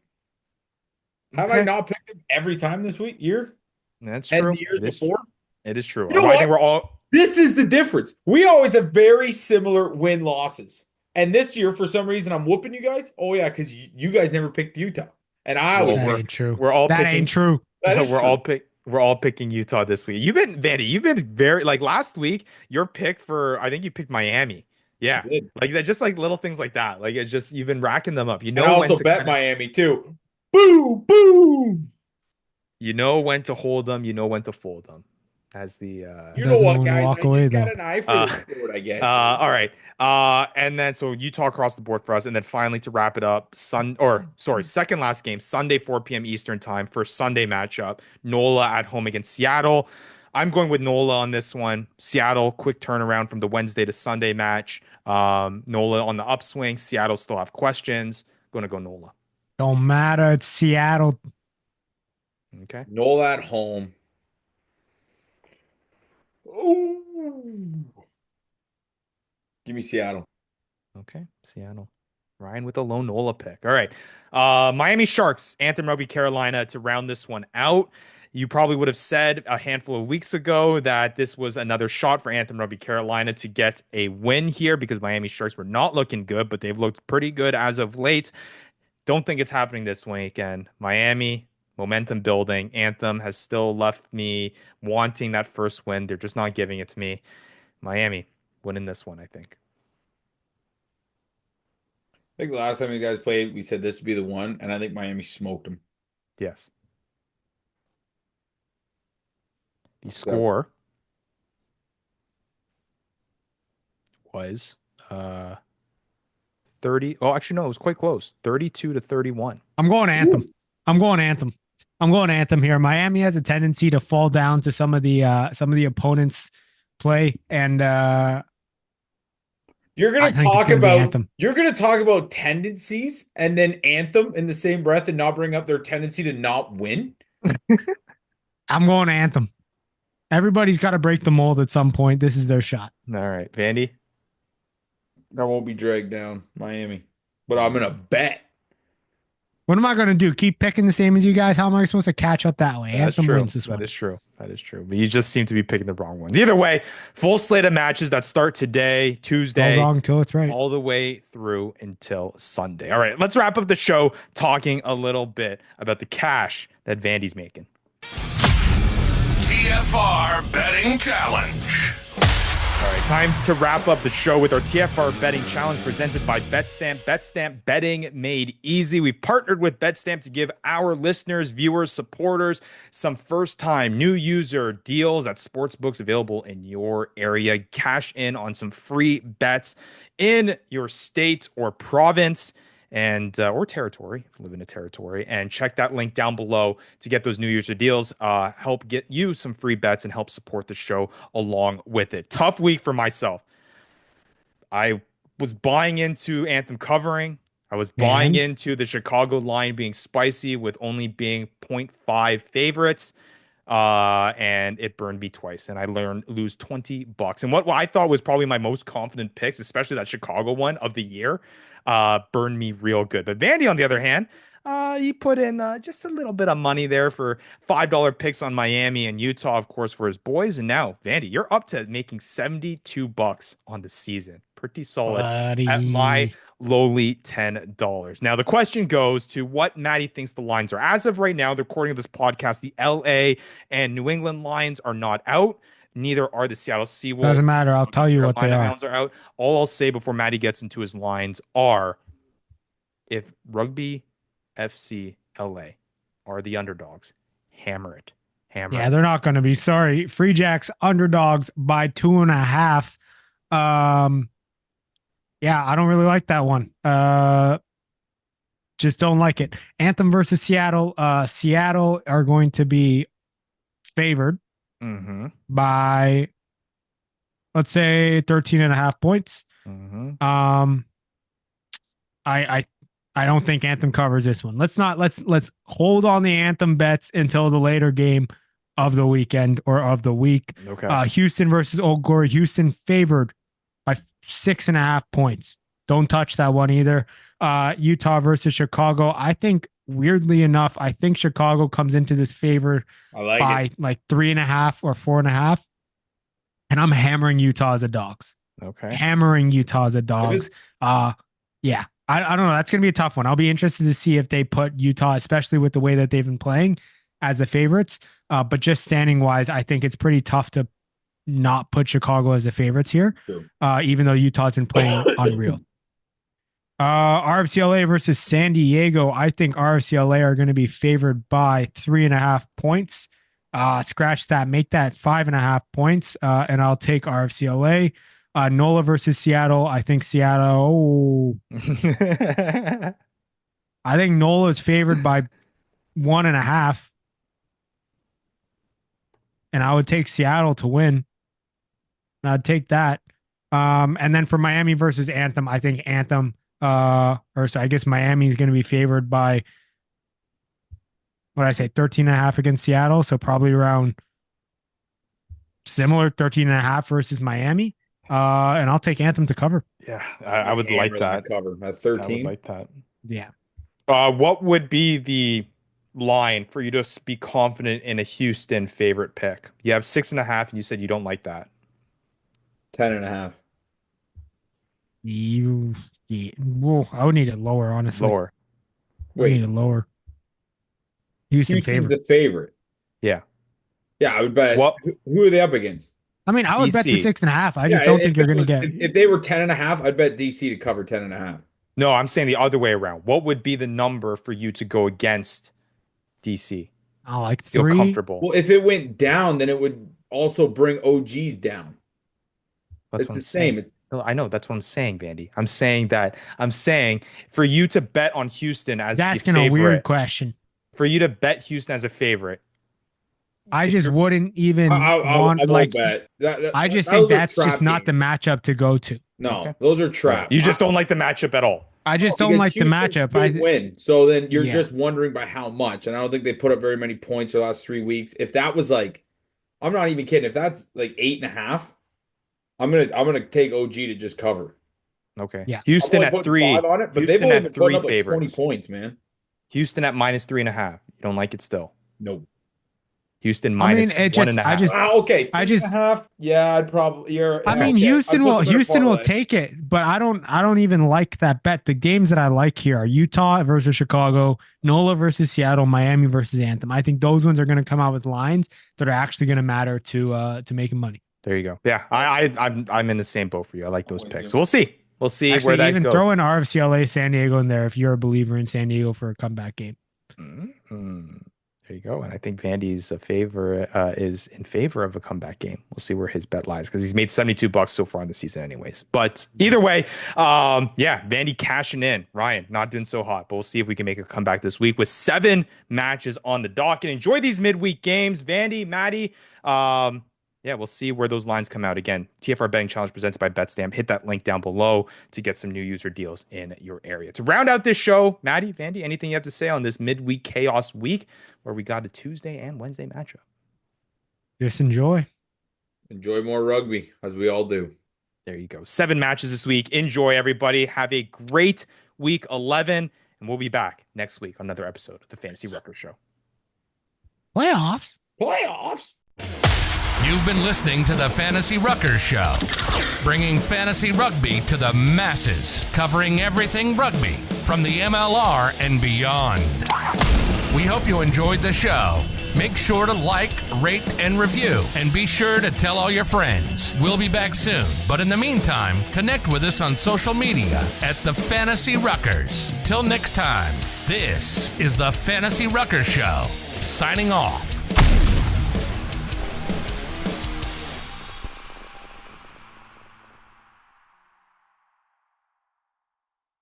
have I Okay. not picked them every time this year? That's And true. the years It is before? true. It is true. You know I what? think we're all This is the difference. We always have very similar win-losses. And this year, for some reason, I'm whooping you guys. Oh, yeah, because you guys never picked Utah. And I always That we're- ain't true. we're all that picking- ain't true. That is we're true. all picking Utah this week. Vandy, you've been very like last week, your pick for I think you picked Miami. Yeah. I did. Like that, just like little things like that. Like it's just you've been racking them up. You And know I when also to bet kinda- Miami, too. Boom, boom. you know when to hold them, you know when to fold them. As the You know Doesn't what, wanna guys? walk I away, just got though. an eye for Uh, the sport, I guess. all right. And then so Utah across the board for us, and then finally to wrap it up, second last game, Sunday, 4 p.m. Eastern time for Sunday matchup. NOLA at home against Seattle. I'm going with NOLA on this one. Seattle, quick turnaround from the Wednesday to Sunday match. NOLA on the upswing. Seattle still have questions. Going to go NOLA. Don't matter. It's Seattle. Okay. NOLA at home. Ooh. Give me Seattle. Okay. Seattle. Ryan with a low NOLA pick. All right. Miami Sharks, Anthem Rugby Carolina to round this one out. You probably would have said a handful of weeks ago that this was another shot for Anthem Rugby Carolina to get a win here because Miami Sharks were not looking good, but they've looked pretty good as of late. Don't think it's happening this weekend. Miami, momentum building. Anthem has still left me wanting that first win. They're just not giving it to me. Miami winning this one, I think. I think the last time you guys played, we said this would be the one, and I think Miami smoked them. Yes. The score was 30. Oh, actually, no, it was quite close. 32-31. I'm going Anthem. I'm going Anthem here. Miami has a tendency to fall down to some of the opponents' play, and You're I gonna think it's talk gonna be about Anthem. you're gonna talk about tendencies and then Anthem in the same breath and not bring up their tendency to not win. I'm going Anthem. Everybody's got to break the mold at some point. This is their shot. All right, Vandy. I won't be dragged down, Miami. But I'm gonna bet. What am I going to do? Keep picking the same as you guys? How am I supposed to catch up that way? That's Anthem true. wins this one. That is true. That is true. But you just seem to be picking the wrong ones. Either way, full slate of matches that start today, Tuesday, All wrong till it's right. all the way through until Sunday. All right, let's wrap up the show talking a little bit about the cash that Vandy's making. TFR Betting Challenge. All right, time to wrap up the show with our TFR Betting Challenge presented by Betstamp. Betstamp betting made easy. We've partnered with Betstamp to give our listeners, viewers, supporters some first-time new user deals at sportsbooks available in your area. Cash in on some free bets in your state or province and or territory if you live in a territory, and check that link down below to get those new user deals. Help get you some free bets and help support the show along with it. Tough week for myself. I was buying into Anthem covering. I was buying into the Chicago line being spicy with only being 0.5 favorites. And it burned me twice, and I lose $20. And what I thought was probably my most confident picks, especially that Chicago one of the year, burned me real good. But Vandy, on the other hand, he put in just a little bit of money there for $5 picks on Miami and Utah, of course, for his boys. And now, Vandy, you're up to making $72 on the season. Pretty solid at my lowly $10. Now, the question goes to what Maddie thinks the lines are. As of right now, the recording of this podcast, the LA and New England lines are not out. Neither are the Seattle Seawolves. Doesn't matter. I'll tell you what they Carolina are. Hounds are out. All I'll say before Maddie gets into his lines are, if Rugby FC LA are the underdogs, hammer it. Yeah, they're not going to be. Sorry. Free Jacks underdogs by 2.5. Yeah, I don't really like that one. Just don't like it. Anthem versus Seattle. Seattle are going to be favored by, let's say, 13.5 points. I don't think Anthem covers this one. Let's hold on the Anthem bets until the later game of the weekend or of the week. Okay. Houston versus Old Glory. Houston favored by 6.5 points. Don't touch that one either. Utah versus Chicago. I think, weirdly enough, I think Chicago comes into this favored by like 3.5 or 4.5. And I'm hammering Utah as a dogs. Okay. Hammering Utah as a dogs. Yeah. I don't know. That's going to be a tough one. I'll be interested to see if they put Utah, especially with the way that they've been playing, as the favorites. But just standing wise, I think it's pretty tough to not put Chicago as the favorites here, even though Utah's been playing unreal. RFCLA versus San Diego. I think RFCLA are going to be favored by 3.5 points. Scratch that, make that 5.5 points, and I'll take RFCLA. NOLA versus Seattle. I think Seattle. I think NOLA is favored by 1.5. And I would take Seattle to win. And I'd take that. And then for Miami versus Anthem, I think Anthem, I guess Miami is going to be favored by, what did I say, 13.5 against Seattle. So probably around similar, 13.5 versus Miami. And I'll take Anthem to cover. Yeah, I would like that. Cover at 13. I would like that. Yeah. What would be the line for you to be confident in a Houston favorite pick? You have 6.5, and you said you don't like that. 10.5. I would need it lower, honestly. Lower. I need it lower. Houston's a favorite. Yeah. Yeah, I would bet. Who are they up against? I mean, I would bet the DC. 6.5. I just don't think you're going to get. If they were 10.5, I'd bet DC to cover 10.5. No, I'm saying the other way around. What would be the number for you to go against DC? I like 3. Feel comfortable. Well, if it went down, then it would also bring OGs down. It's the same. No, I know. That's what I'm saying, Vandy. I'm saying for you to bet on Houston as asking a weird question. For you to bet Houston as a favorite. I just wouldn't even want like. I just think that's just not the matchup to go to. No, those are traps. You just don't like the matchup at all. I just don't like the matchup. I win. So then you're just wondering by how much. And I don't think they put up very many points the last 3 weeks. If that was like, I'm not even kidding. If that's like 8.5, I'm gonna take OG to just cover. Okay. Yeah. Houston at 3. On it, but Houston they've at 3 like favorites. 20 points, man. Houston at minus 3.5. You don't like it still? No. Minus 1.5. Okay. 3.5. Yeah, I'd probably. Houston will take it, but I don't even like that bet. The games that I like here are Utah versus Chicago, NOLA versus Seattle, Miami versus Anthem. I think those ones are going to come out with lines that are actually going to matter to making money. There you go. Yeah, I'm in the same boat for you. I like those picks. So we'll see. We'll see actually, where that even goes. Throw in RFCLA San Diego in there if you're a believer in San Diego for a comeback game. There you go. And I think Vandy's is in favor of a comeback game. We'll see where his bet lies because he's made $72 so far in the season anyways. But either way, Vandy cashing in. Ryan, not doing so hot, but we'll see if we can make a comeback this week with 7 matches on the docket. Enjoy these midweek games. Vandy, Maddie, we'll see where those lines come out. Again, TFR Betting Challenge presented by Betstamp. Hit that link down below to get some new user deals in your area. To round out this show, Maddie, Vandy, anything you have to say on this midweek chaos week where we got a Tuesday and Wednesday matchup? Just enjoy. Enjoy more rugby, as we all do. There you go. 7 matches this week. Enjoy, everybody. Have a great week 11, and we'll be back next week on another episode of the Fantasy Ruckers Show. Playoffs. You've been listening to the Fantasy Ruckers Show, bringing fantasy rugby to the masses, covering everything rugby from the MLR and beyond. We hope you enjoyed the show. Make sure to like, rate, and review, and be sure to tell all your friends. We'll be back soon, but in the meantime, connect with us on social media at the Fantasy Ruckers. Till next time, this is the Fantasy Ruckers Show, signing off.